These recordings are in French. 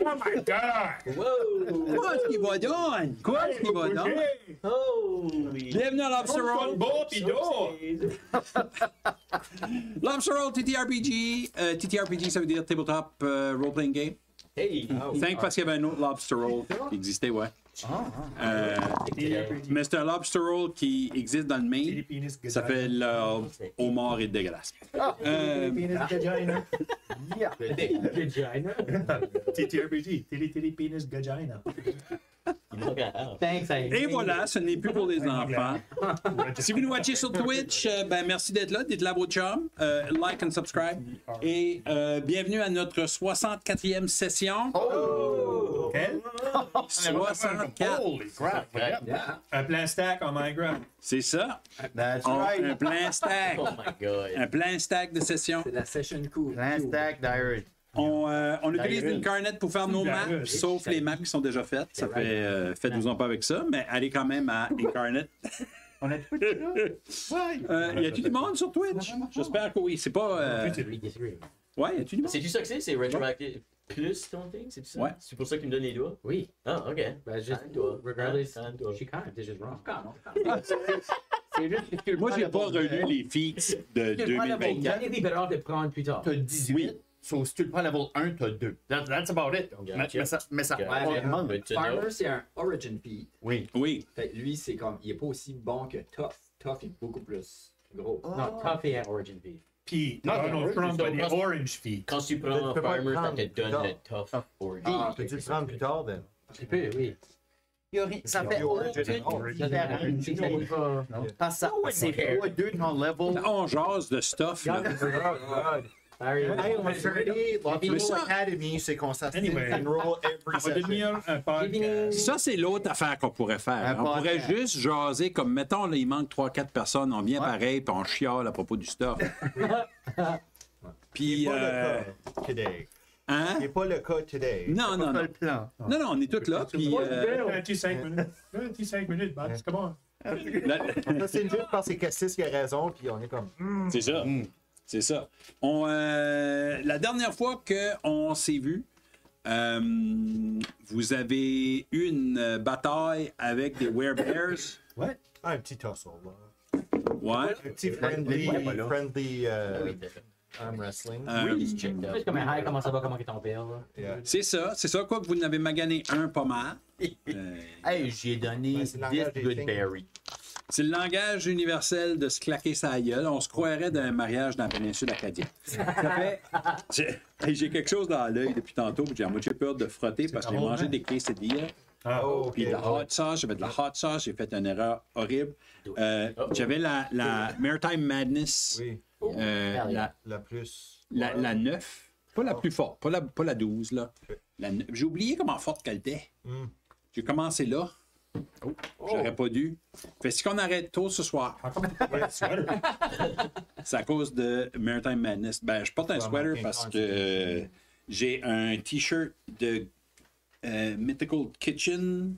Oh my God! Wow! Quoi est-ce qu'il va donner? Quoi est-ce qu'il va donner? Holy! Bienvenue à Lobster Roll. Bon, pis d'or! Lobster Roll TTRPG. TTRPG, ça veut dire Tabletop Role-Playing Game. Hey! Think parce qu'il y avait un autre Lobster Roll qui existait, ouais. Mais c'est un Lobster Roll qui existe dans le Maine. Ça fait le homard est dégueulasse. Penis vagina. Yeah! Vagina? TTRPG. Titty penis vagina. Thanks, Et voilà, ce n'est plus pour les enfants. Si vous nous watchez sur Twitch, ben merci d'être là à vos chums. Like and subscribe. Et bienvenue à notre 64e session. Oh! Quel? 64. Holy crap! Yeah. Un plein stack en Minecraft. C'est ça. That's Un right. plein stack. Oh my god. Un plein stack de session. C'est la session cool. Last stack diary. On utilise une Incarnate pour faire nos maps, Garage. sauf les maps qui sont déjà faites. Ça fait, faites-vous-en pas avec ça, mais allez quand même à Incarnate. On a tout ça? Y a-tu du monde sur Twitch? J'espère que oui. C'est pas. We disagree. Ouais, y a-tu du monde? C'est-tu ça que c'est? C'est Retroactive plus ton thing? C'est ça? Ouais. C'est pour ça qu'il me donne les doigts? Oui. Ah, ok. Ben, just, Toi. regardless, Toi. she kind of did just wrong. C'est juste que tu Moi, j'ai pas relu les feats de 2024. J'en ai des better off de prendre plus tard. T'as 18. Oui. So, si tu le prends level 1, t'as 2. That's about it. Gotcha. Mais ça Okay. augmente. Good to know. Farmer, c'est un origin feed. Oui. Oui. Fait que lui, c'est comme, il est pas aussi bon que Tough. Tough est beaucoup plus gros. Non, Tough est un origin feed. Puis Non, Donald Trump a c'est des pas- orange feet. Quand tu Tu prends un peux pas le farmer, ça prendre te donne plus le tough origin. Ah, peux-tu le prendre plus tard, then? Tu peux, oui. Ça fait aucune différence. Parce que c'est pas 2 ton level. On jase de stuff, là. Hey, on va faire des Mais ça- Academy, c'est qu'on s'assiste Anyway. and roll every On va session. devenir un podcast. Ça, c'est l'autre affaire qu'on pourrait faire. Un On pourrait podcast. juste jaser, comme, mettons, là, il manque 3-4 personnes, on vient pareil, puis on chiale à propos du stuff. Puis, C'est pas le cas today. hein? C'est pas le cas today. Non, C'est non, pas non. le plan. Non, non, on est tous là, puis... Un petit 5 minutes. Un petit 5 minutes, Max. Comment? la- Ça, c'est juste parce que Cassis a raison, puis on est comme. C'est ça. C'est ça. La dernière fois qu'on s'est vu, vous avez eu une bataille avec des werebears. What? Un petit tussle, là. Ouais. Un petit friendly Oui, arm wrestling. He's checked out. C'est comme un hi, comment ça va, comment est ton père, là? Yeah. C'est ça. C'est ça, quoi que vous n'avez magané un pas mal. Hey, j'ai donné Ben, this c'est le langage des good berry. C'est le langage universel de se claquer sa gueule. On se croirait d'un mariage dans la péninsule acadienne. Ça fait... J'ai quelque chose dans l'œil depuis tantôt. J'ai peur de frotter parce que j'ai mangé des quesadillas. Ah, Oh, Puis de la hot sauce, j'avais de la hot sauce, j'ai fait une erreur horrible. J'avais la Maritime Madness, Oui, la plus. la 9, pas la plus forte, pas la 12. Là. J'ai oublié comment forte qu'elle était. J'ai commencé là. J'aurais pas dû. Fait si qu'on arrête tôt ce soir, c'est à cause de Maritime Madness. Ben, je porte un sweater parce que j'ai un t-shirt de Mythical Kitchen,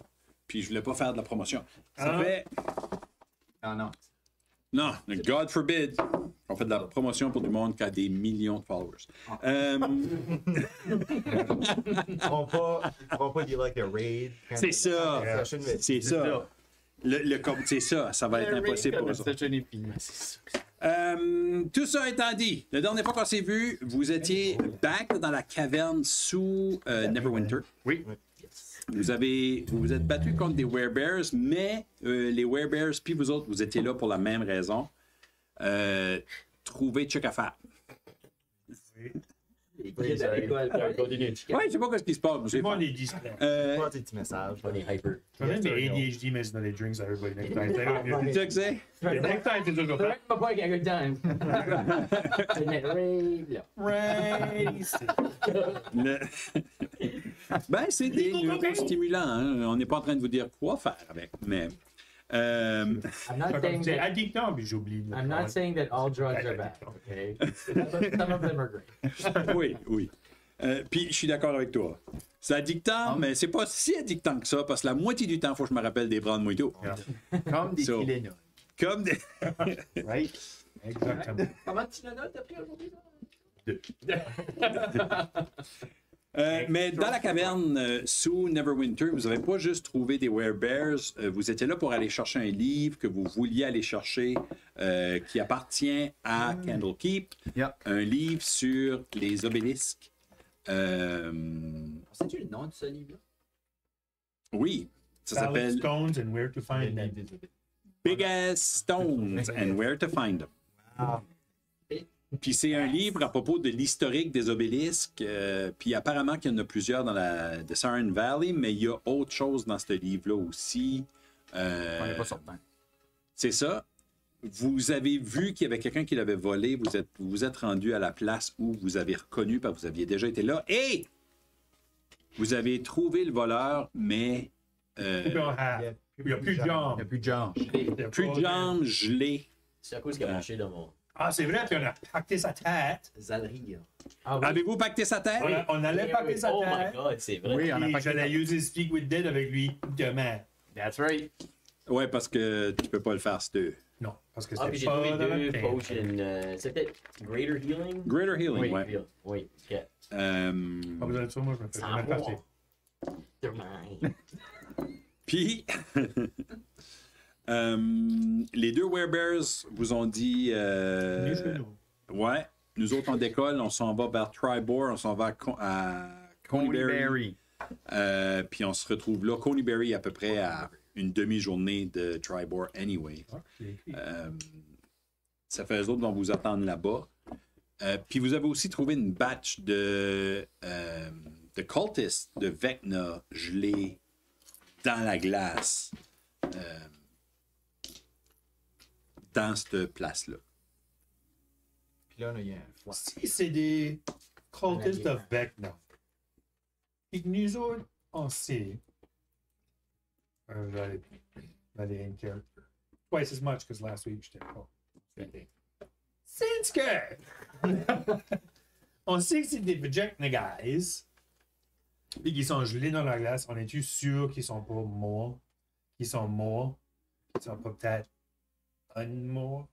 puis je voulais pas faire de la promotion. Ça fait... Non, non. Non, God forbid. On fait de la promotion pour du monde qui a des millions de followers. Ils vont pas dire like a raid. C'est ça. Session, mais- C'est ça. C'est ça. Ça va être impossible pour eux autres. Tout ça étant dit, la dernière fois qu'on s'est vu, vous étiez back dans la caverne sous Neverwinter. Oui. Vous vous êtes battu contre des werebears, mais les werebears puis vous autres, vous étiez là pour la même raison. Trouver Chuck à faire. École à l'école. Ouais, je sais pas ce qui se passe. C'est moi les displays. Pas des petits messages. On est hyper. Je même mes ADHD, mais dans les drinks, everybody next time. Tu sais que c'est? Next time, c'est toujours ça. Pas pas avec un good time. C'est net rave, là. Ben, c'est des neurostimulants. Hein? On n'est pas en train de vous dire quoi faire avec, mais... I'm not saying C'est that. addictant, puis j'oublie. I'm not saying that all drugs are bad. Okay. Some of them are great. oui, oui. Puis je suis d'accord avec toi. C'est addictant, mais c'est pas si addictant que ça, parce que la moitié du temps, il faut que je me rappelle des brands de mojito. Comme des So. Tylenol. Comme des... Right? Exactement. Comment tu le notes, t'as pris aujourd'hui? Mais dans la caverne sous Neverwinter, vous n'avez pas juste trouvé des werebears. Vous étiez là pour aller chercher un livre que vous vouliez aller chercher qui appartient à Candlekeep. Yeah. Un livre sur les obélisques. Sais-tu le nom de ce livre-là? Oui, ça Salad s'appelle Stones and Where to Find Them. Big Ass Stones and Where to Find Them. Puis c'est un livre à propos de l'historique des obélisques. Puis apparemment qu'il y en a plusieurs dans la de Siren Valley, mais il y a autre chose dans ce livre-là aussi. On n'est pas certain. C'est ça. Vous avez vu qu'il y avait quelqu'un qui l'avait volé. Vous êtes rendu à la place où vous avez reconnu, parce que vous aviez déjà été là. Et vous avez trouvé le voleur, mais Il n'y a plus de jambes. Il n'y a plus de genre. Il y a plus pas de jambes gelées. C'est à cause qu'il a marché dans mon Ah, c'est vrai, puis on a pacté sa tête. Zalerie. Ah oui. Avez-vous pacté sa tête? On allait pacter sa Oh my tête. god, c'est vrai. Oui, on a Et pacté j'allais user Speak with Dead avec lui demain. That's right. Ouais, parce que tu peux pas le faire, c'est Non, parce que Ah, puis c'était j'ai pas trouvé dans la deux tête. potions. C'était Greater Healing? Greater Healing, Oui. ouais. Oui, ok. Pas besoin de ça, moi, je me fais Sans jamais moi. passer. They're mine. Puis, les deux werebears vous ont dit... Venez chez nous. ouais, nous autres, on décolle, on s'en va vers Tribor, on s'en va à Coneyberry. Coneyberry. Puis on se retrouve là. Coneyberry, à peu près à une demi-journée de Tribor, anyway. Ah, j'ai écrit. Ça fait eux autres vont vous attendre là-bas. Puis vous avez aussi trouvé une batch de cultists de Vecna gelés dans la glace dans cette place-là. Puis là, il y a un foie. Si c'est des cultistes de Vecna, et que nous autres, on sait, j'allais in character. Twice as much because last week j'étais pas. Since que on sait que c'est des Vecna guys, et qu'ils sont gelés dans la glace, on est-tu sûr qu'ils sont pas morts? Qu'ils sont morts? Qu'ils sont pas peut-être unmorts?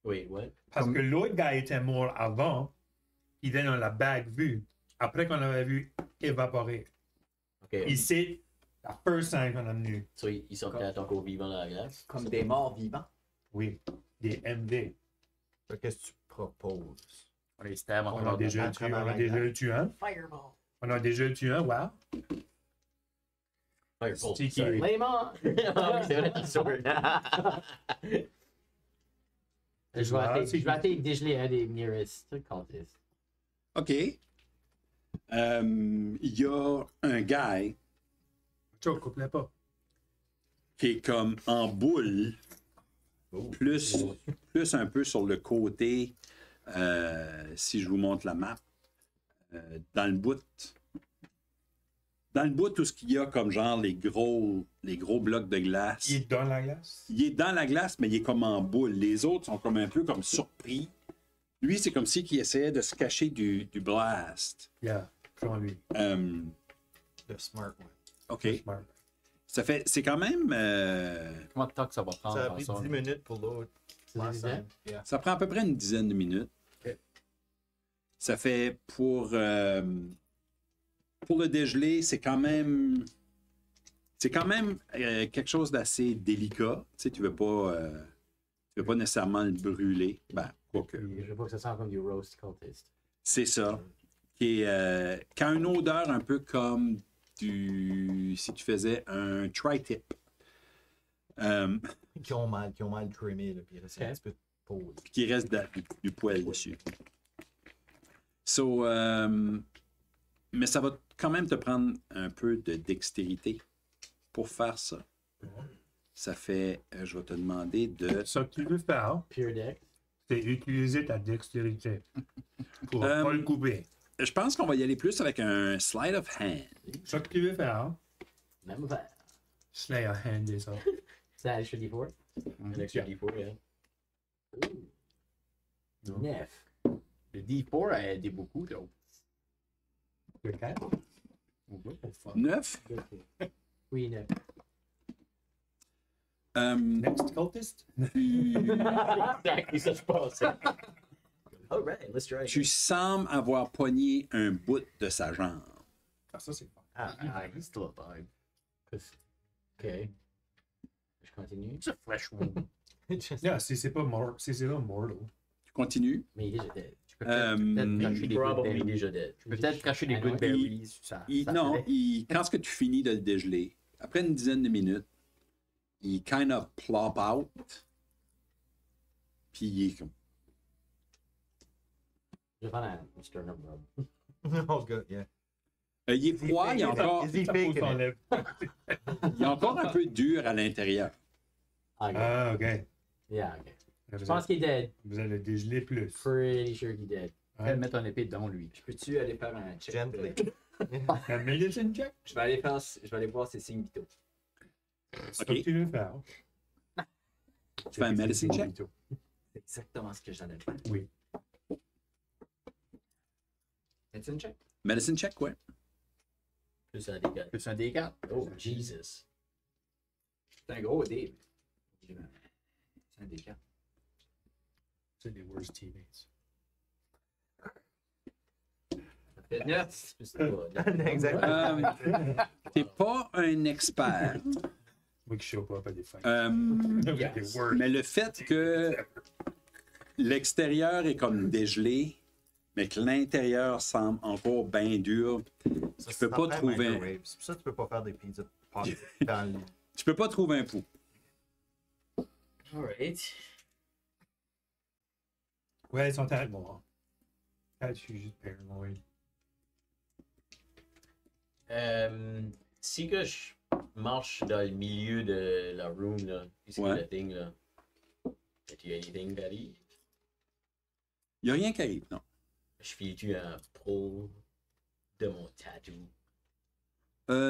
Wait, what? Parce que l'autre gars était mort avant, il était dans la bague vue, après qu'on l'avait vu évaporer. Ok. Ici, la first time qu'on a venu, So, ils sont peut-être encore vivants dans la glace? Comme des morts vivants. oui, des MD. Qu'est-ce que tu proposes? On les stab On a déjà tué, on a déjà tué un. Fireball. On a déjà tué un, wow. Fireball. C'est qui? Sorry. Layman! Ah oui, c'est vrai, c'est sûr. Je vais aller dégeler un des nearest cultists. OK. Il y a un gars Ciao, coupe-le pas. qui est comme en boule, plus un peu sur le côté, si je vous montre la map, dans le bout où ce qu'il y a comme genre les gros blocs de glace. Il est dans la glace? Il est dans la glace, mais il est comme en boule. Les autres sont comme un peu comme surpris. Lui, c'est comme si il essayait de se cacher du blast. Yeah, prends-lui. The smart one. OK. Smart. C'est quand même... Comment de temps que ça va prendre? Ça a dans pris ça, 10 là? minutes pour l'autre. C'est Last ça? time. Yeah. Ça prend à peu près une dizaine de minutes. OK. Ça fait pour le dégeler, c'est quand même quelque chose d'assez délicat. Tu sais, tu veux pas nécessairement le brûler. Ben, quoique. Je veux pas que ça sente comme du roast cultist. C'est ça. Qui a une odeur un peu comme si tu faisais un tri-tip. Qui ont mal trimé, là, puis il reste un petit peu de peau. Puis qu'il reste du poil dessus. So, mais ça va quand même te prendre un peu de dextérité pour faire ça. Ça fait, je vais te demander de... Ce que tu veux faire, Pure deck. c'est utiliser ta dextérité pour pas le couper. Je pense qu'on va y aller plus avec un slide of hand. Ce que tu veux faire, Même affaire. slay a hand is up. C'est un extra D4? Un extra D4, yeah. Ouh. 9. Le D4 a aidé beaucoup, donc. Le 4. 9. Oui, 9. Next cultist? Exactly, ça je pense. Alright, let's try. Tu sembles avoir pogné un bout de sa jambe. Ah, ça, c'est fun. He's still alive. Ok. Je continue. It's a fresh wound. Yeah, si c'est pas mort, si c'est pas mortal. Tu continues. Mais il est déjà dead. Tu peux peut-être cracher des Probably good berries. Déjà dead. Tu peux peut-être cracher des I good know. berries. Non, quand est-ce que tu finis de le dégeler, après une dizaine de minutes, il kind of plop out. Puis il est comme. Je vais faire un sternum rub. Oh, good, yeah. Il est froid, il est encore, Is he Sa peau faking it? s'enlève. il est encore un peu dur à l'intérieur. Ah, ok. Ah, ok. Yeah, ok. Vous Je pense qu'il est dead. Vous allez le dégeler plus. Pretty sure qu'il est dead. Ouais. mettre ton épée dans lui. Peux-tu aller faire un check? Gently. Un medicine check? Je vais aller voir ses signes vitaux. C'est pas que tu veux faire. Tu fais un medicine check? C'est exactement ce que j'allais faire. Oui. Medicine check? Medicine check, ouais. Plus un D4. Plus un D4. Oh, Jesus. C'est un gros dé. C'est un D4. C'est les worst teammates. Ça fait 9. Plus pas. Exactement. T'es pas un expert. Moi qui show pas à des fights. Yes. Les worst. Mais le fait que l'extérieur est comme dégelé, mais que l'intérieur semble encore bien dur, Ça, tu peux pas c'est trouver- microwave. C'est pour ça que tu peux pas faire des pizzas pop dans le... tu peux pas trouver un pouls. Alright. Ouais, ils sont à moi. Ah, je suis juste paranoïde. Si que je marche dans le milieu de la room, là, puisque Ouais. le thing, là, as-tu anything that arrive? Il n'y a rien qui arrive, non. Je file-tu un pro de mon tattoo?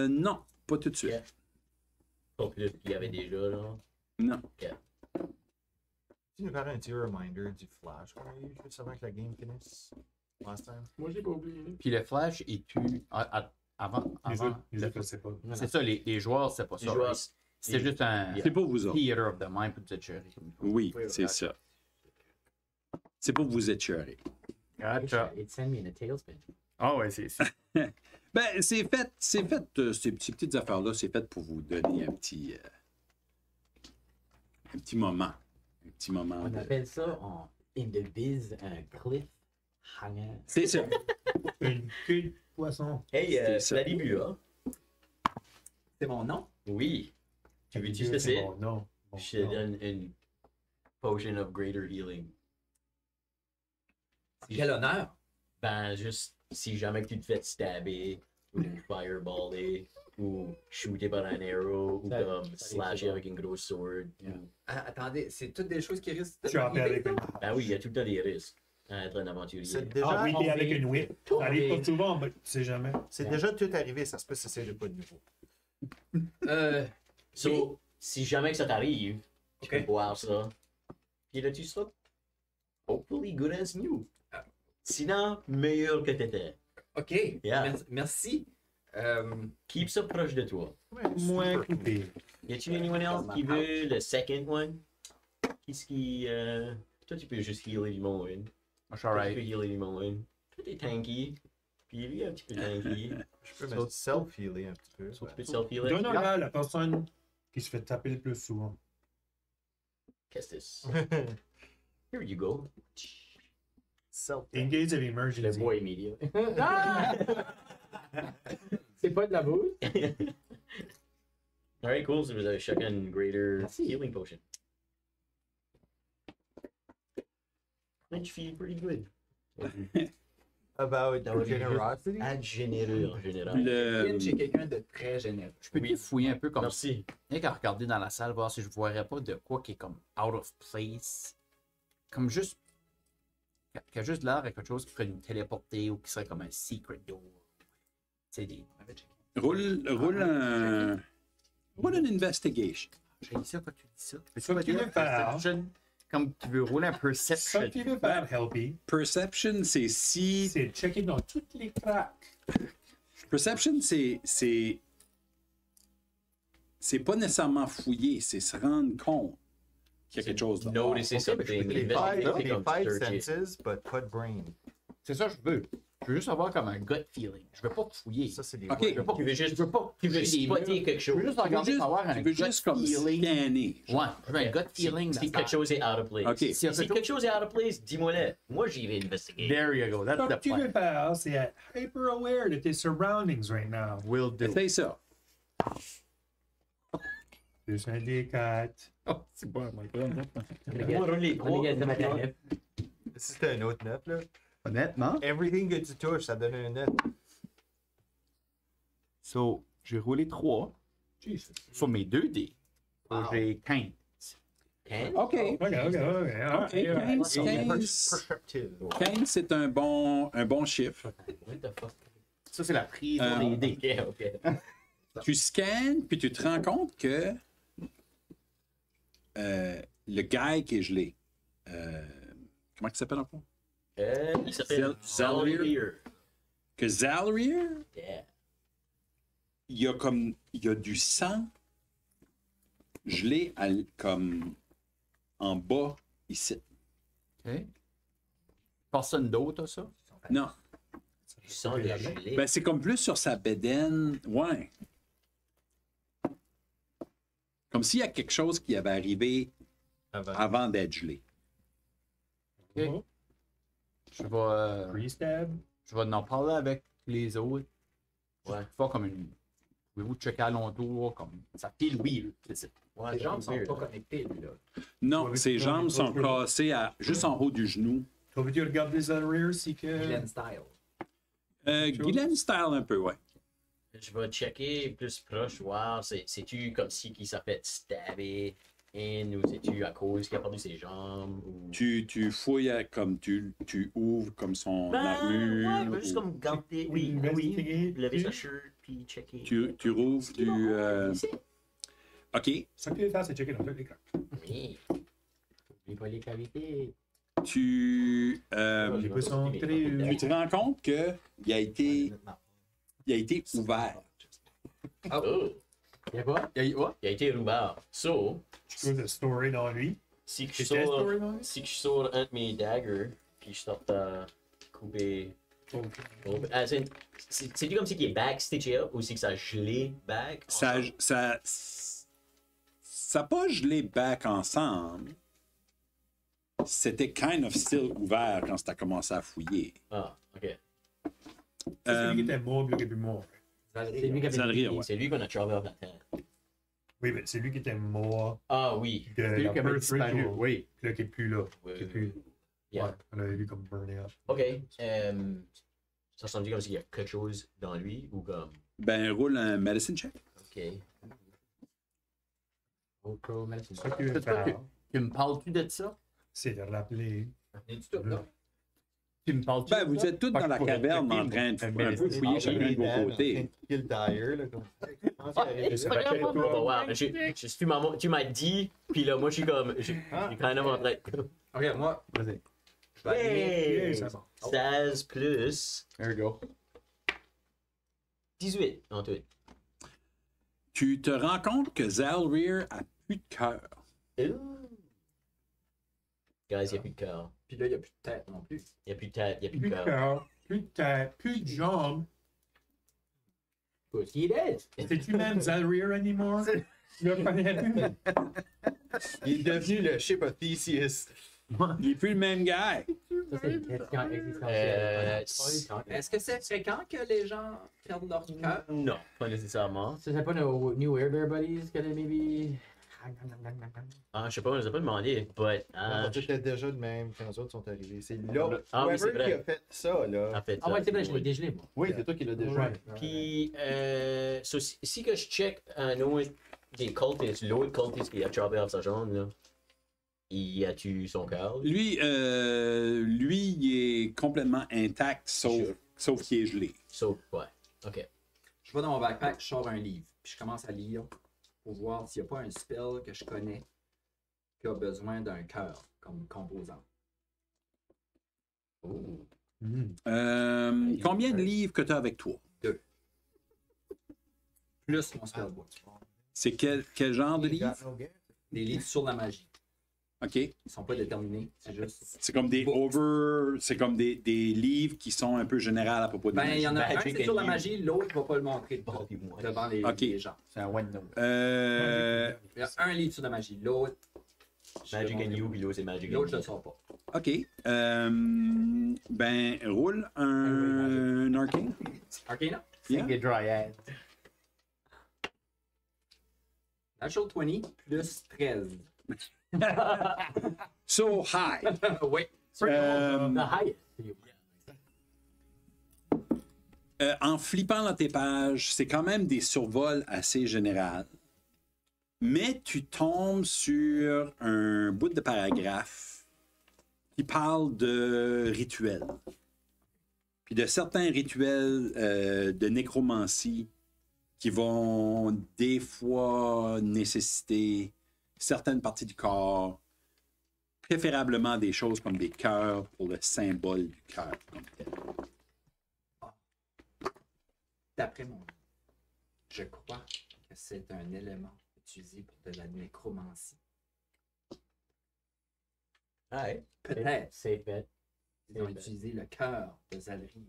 Non, pas tout de suite. Yeah. Pas plus qu'il y avait déjà, là. Non. Tu nous faire un petit reminder du flash qu'on a eu juste avant que la game finisse last time? Moi, j'ai pas oublié. Puis le flash est-tu avant. Les autres, je sais pas. C'est ça, les joueurs, c'est pas ça. joueurs, C'est juste un C'est pour vous autres. theater of the mind pour te gérer comme il faut. Oui, c'est ça. C'est pour vous éturer. It sent me in a tailspin. Ah ouais, c'est ça. Ben, c'est fait, ces petites affaires-là, c'est fait pour vous donner un petit moment. Un petit moment. On de- appelle ça en in the biz un cliffhanger. C'est ça. Une queue de poisson. Hey, C'est ça. Vladimir. C'est mon nom? Oui. Tu veux-tu C'est cesser? bon, non. Bon, Je te non. donne une potion of greater healing. Quel honneur? Ben, juste si jamais que tu te fais stabber, ou fireballer, ou shooter par un arrow, ou Ça- comme ça slasher risque avec une grosse sword. Yeah. Ah, attendez, c'est toutes des choses qui risquent de Chopper avec une. Ben oui, il y a tout le temps des risques à être un aventurier. C'est Ah déjà, oui, et avec une whip. Ça arrive Tomber. pas souvent, mais tu sais jamais. c'est déjà tout arrivé, ça se peut que c'est pas de nouveau. So, si jamais que ça t'arrive, tu peux Ok. boire ça. Puis là, tu seras hopefully good as new. Sinon, meilleur que t'étais. OK. Yeah. Merci. Keep ça proche de toi. Moins coupé. Y a-t-il anyone else qui veut le second one? Qu'est-ce qui. Toi, tu peux juste healer du monde. Je suis Toi, tu alright. peux healer du monde. Toi, t'es tanky. Puis lui, un petit peu tanky. Je peux me self-healer un petit peu. So, tu peux self-healer. Donne à la personne qui se fait taper le plus souvent. Qu'est-ce que c'est? Here you go. Self Engage of Je le emergency. vois immédiat. C'est pas de la boue? Alright, cool. So vous avez chacun une greater Merci. healing potion. And you feel pretty good. About That would be generosity? Être généreux en général. Le, J'ai quelqu'un de très généreux. Je peux fouiller un peu comme ça. Merci. Rien qu'à regarder dans la salle, voir si je ne verrais pas de quoi qui est comme out of place. Comme juste. Qui a juste l'air de quelque chose qui ferait nous téléporter ou qui serait comme un secret door. C'est des. roule un investigation. J'ai dit ça quand tu dis ça. Ça qui veut faire. Perception, comme tu veux rouler un Ça perception. qui veut faire Helpy, Perception, c'est si. c'est checker dans toutes les cracks. Perception, c'est c'est pas nécessairement fouiller, c'est se rendre compte qu'il y a quelque chose là. Noticer something. Les investigate comme five searcher. senses, but pas de brain. C'est ça que je veux. Je veux juste avoir comme un gut feeling. Je veux pas fouiller. Ça, c'est des Ok. Je veux pas, Tu veux juste- je veux pas Tu veux toucher des spotter murs. quelque Je veux chose. juste regarder pour avoir un Tu veux gut juste comme feeling. scanner. Ouais, je veux un gut feeling. Si that's quelque chose est out of place. Ok. Si quelque chose est out of place, dis-moi-le. Moi, j'y vais investiguer. There you go. That's Ce the que tu plan. veux faire, c'est être hyper aware de tes surroundings right now. Will do. Essaye ça. Plus un D4. Oh, c'est bon, my God. Moi, roule les trois. Si c'était un autre net, là. Honnêtement. Everything que tu touches, ça donne un net. So, j'ai roulé 3 sur mes 2 dés. Wow. J'ai 15. Hein? OK. Ok. OK, 15, 15, c'est un bon chiffre. What the fuck? Ça, c'est la prise des dés. Ok. Tu scannes, puis tu te rends compte que le gars qui est gelé, comment il s'appelle encore? Il s'appelle Zalrier. Zalrier. Que Zalrier, Yeah. il y a du sang gelé comme en bas ici. OK. Personne d'autre a ça? Non, Tu sens le gelé. ben c'est comme plus sur sa bédaine, ouais. Comme s'il y a quelque chose qui avait arrivé avant d'être gelé. OK. Je vais en parler avec les autres. Ouais. Faire comme une. Pouvez-vous checker alentour? Comme... Ça file weird. C'est ça. Ouais, Les jambes sont weird. pas connectées, lui, là. Non, Ouais, ses mais- jambes sont cassées juste en haut du genou. Toi, veux-tu regarder les rear si que. Glenn Style. Guylaine style un peu, ouais. Je vais checker plus proche, voir, c'est-tu comme si qui s'est fait stabber in ou c'est-tu à cause qu'il a perdu ses jambes ou... Tu fouilles comme tu ouvres comme son Ben, armure. ouais, ben, juste ou comme garder, oui, Investiguer, lever sa puis- shirt puis checker. tu rouvres du. OK. Ce que tu veux faire, c'est checker dans tous les cas. Oui. N'oublie pas les cavités. Tu J'ai pas son tu te rends compte qu'il a été ouvert. Oh, Il y a quoi? Il il a été rouvert. So, Tu peux le story dans lui. si que je C'est sors, story dans lui? si que je sors un de mes daggers puis je sors à couper... C'est-tu comme si qu'il est backstitché up ou si que ça a gelé back? Ça a pas gelé back ensemble. C'était kind of still ouvert quand tu as commencé à fouiller. Ah, ok. C'est lui qui était mort, lui qui est plus mort. C'est lui qui avait Zalrier, ouais. C'est lui qu'on a traversé la terre. Oui, mais c'est lui qui était mort Ah oui. de C'est lui la qui avait Birth disparu. Ritual. Oui. Puis là, qui est plus là. Ouais, Qui est plus... Yeah. Ouais, on avait vu comme burning up. Ok. Ça semble comme s'il y a quelque chose dans lui ou comme. Ben, roule un medicine check. Ok. Outro medicine. Ce que tu veux C'est toi, faire, Tu me parles-tu de ça? c'est de rappeler. Et du tout, là. Tu me parles-tu Ben, de vous ça? êtes tous Fait dans que la je pourrais caverne checker en train de mon- un peu fouiller chacun de vos côtés. Kill tire, là. Comme... C'est pas grave, on va voir. Tu m'as dit, puis là, moi, je suis comme. J'ai quand même en train. Ok, moi, Vas-y. je vais allumer. Hey! c'est bon. 16 plus There you go. 18 en tout. Tu te rends compte que Zalrier a plus de cœur. Ouh. Guys, il n'y a plus de cœur. Puis là, il n'y a plus de tête non plus. Il n'y a plus de tête, il n'y a plus Plus de de cœur. cœur, plus de tête, plus de jambes. Parce qu'il est. C'est-tu même Zalrier anymore? Je le connais plus. Il est devenu le ship of Theseus. Il n'est plus le même gars. Ça, c'est une question existentielle. Est-ce que c'est fréquent que les gens perdent leur cœur? Non, pas nécessairement. Ça, c'est pas nos New Air Bear Buddies que maybe. Ah, je sais pas, on les a pas demandé, but. J'étais déjà de même quand les autres sont arrivés. C'est là. Ah oui, c'est Whoever vrai. qui a fait ça, En là. fait, Ah ouais, c'est vrai, oui. je l'ai dégelé, moi. Oui, c'est toi qui l'as déjà. Ouais. Puis, so, si que je check un autre des cultistes, l'autre cultiste qui a chopé off sa jambe, là, il a-tu son cœur? Lui, il est complètement intact, sauf qu'il est gelé. So, ouais, ok. Je vais dans mon backpack, je sors un livre, puis je commence à lire pour voir s'il n'y a pas un spell que je connais qui a besoin d'un cœur comme composant. Combien de livres que tu as avec toi? Plus mon spellbook. C'est quel genre de livre? Des livres sur la magie. OK. Ils sont pas déterminés. C'est juste. C'est comme des C'est comme des livres qui sont un peu généraux à propos de la Ben, il y magie. en a un Magic c'est sur la and magie, l'autre va pas le montrer devant Ok. les gens. C'est un one note. Il y a un livre sur la magie, l'autre. Magic and You, puis l'autre, c'est Magic and L'autre, je You. le sors pas. OK. Ben, roule un arcane. Arcana? Yeah. Get dryad. Natural 20 plus 13. So high. Oui. Euh, The highest. En flippant dans tes pages, c'est quand même des survols assez généraux. Mais tu tombes sur un bout de paragraphe qui parle de rituels. Puis de certains rituels de nécromancie qui vont des fois nécessiter certaines parties du corps, préférablement des choses comme des cœurs pour le symbole du cœur comme tel. D'après mon je crois que c'est un élément utilisé pour de la nécromancie. Ouais. Peut-être. C'est fait. Ils ont utilisé le cœur de Zalri.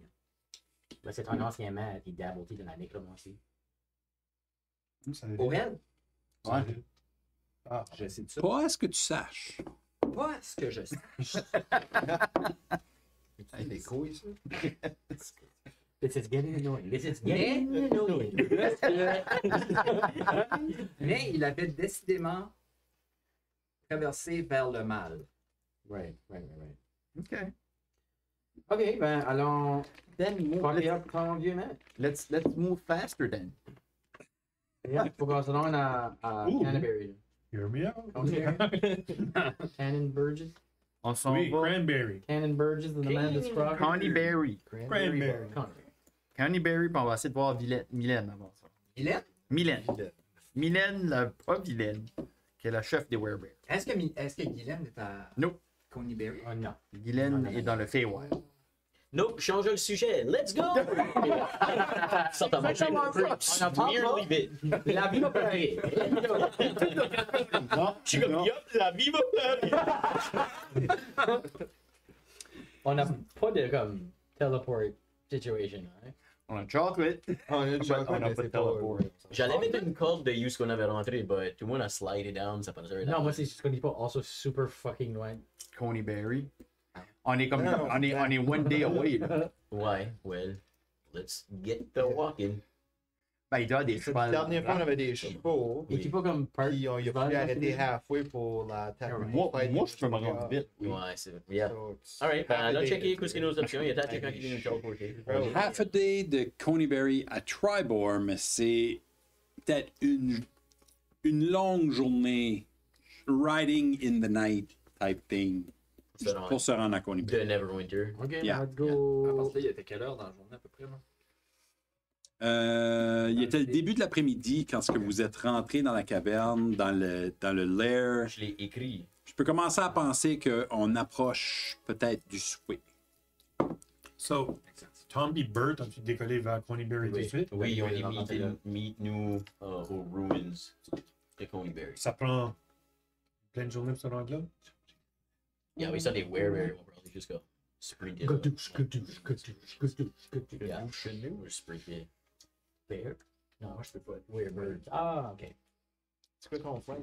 Ben, c'est un ancien maître, il dabble aussi dans la nécromancie. Pour elle, Ouais. Ah, je sais de ça. Pas à ce que tu saches. Pas ce que je sais. Hey, des couilles, ça. This is getting annoying. This is getting annoying. Mais il avait décidément traversé vers le mal. Right. OK. OK, ben allons Then move. parler up ton vieux maître. Let's move faster then. Yeah, faut qu'on se rende à Ooh. Canterbury. hear me out. Cannon Burgess. On s'en Oui, va. cranberry. Cannon Burgess and the man that's frog. Connie Berry. Cranberry. Connie Berry, puis on va essayer de voir Mylène avant ça. Mylène? Mylène, pas vilaine, qui est la chef des Werebears. Est-ce que Guylaine est à Nope. Coneyberry? Oh non. Guylaine est dans le Feywild. Nope, change le sujet. Let's go! Ça t'a marché. On en parle Weirdly bit. La vie va pleurer. Je suis comme, yup, la vie va pleurer. On n'a pas de comme teleport situation. Hein? On a chocolate. On a déjà On a pas de teleport. J'allais mettre une corde de où ce qu'on avait rentré, mais tout le monde a slidé down, ça passait. Non, moi c'est juste qu'on dit pas also super fucking loin. Coney Berry. On est comme, on est one day away, là. Ouais, well, let's get the walking. Ben, il doit y avoir des La chevals. dernière fois, on avait des chevaux. Et tu pas comme part. Puis il a fallu arrêter halfway pour la table. Moi, je peux me rendre vite. Ouais, c'est. Yeah. Alright, ben, là, checker qu'est-ce que nos options. Il y a peut-être quelqu'un qui vient nous teleporter. Half a day de Coneyberry à Tribor, mais c'est peut-être une longue journée riding in the night type thing pour se rendre à Coneyberry. De Neverwinter. Ok, Yeah. let's À go. partir de là, il était quelle heure dans la journée à peu près? Là? Il était le début de l'après-midi quand ce que vous êtes rentré dans la caverne, dans le lair. Je l'ai écrit. Je peux commencer à penser qu'on approche peut-être du souper. So, Tom et Bert ont-tu décollé vers Coneyberry tout de suite? Oui, on Oui, est meet nous aux ruins de Coneyberry. Ça prend plein de journées pour se rendre là? Yeah, we saw des werebears. On va probablement juste go sprinter. Gadouche. Yeah, we're sprinter. Bear? Non, moi je peux pas. Weird birds. Ah, ok. C'est quoi ton frère?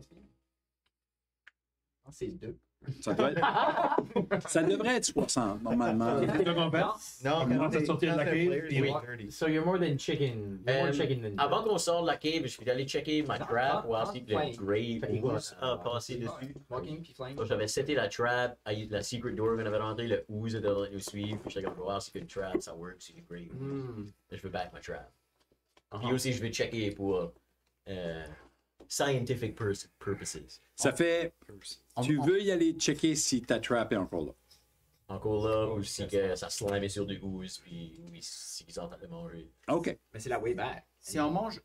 C'est 2. Ça devrait être 60 normalement. C'est ça qu'on fait? Non, Comment ça sortir de la cave? Oui. So you're more than chicken. You're more chicken than. Avant qu'on sorte de la cave, je suis allé checker ma trap, voir si le Grey Flying. Ooze a passé dessus. Walking puis flying. Donc j'avais seté la trap, la secret door qu'on avait rentré, le Ooze devait nous suivre, puis j'étais comme, voir si une trap, ça work, si le Grey Ooze. Je veux back ma trap. Puis aussi, je vais checker pour scientific purposes. Ça fait. Tu veux y aller checker si ta trap est encore là. Encore là, ou si que ça slamait sur du Ooze, puis oui, si ils sont en train de manger. OK. Mais c'est la way back. Si on mange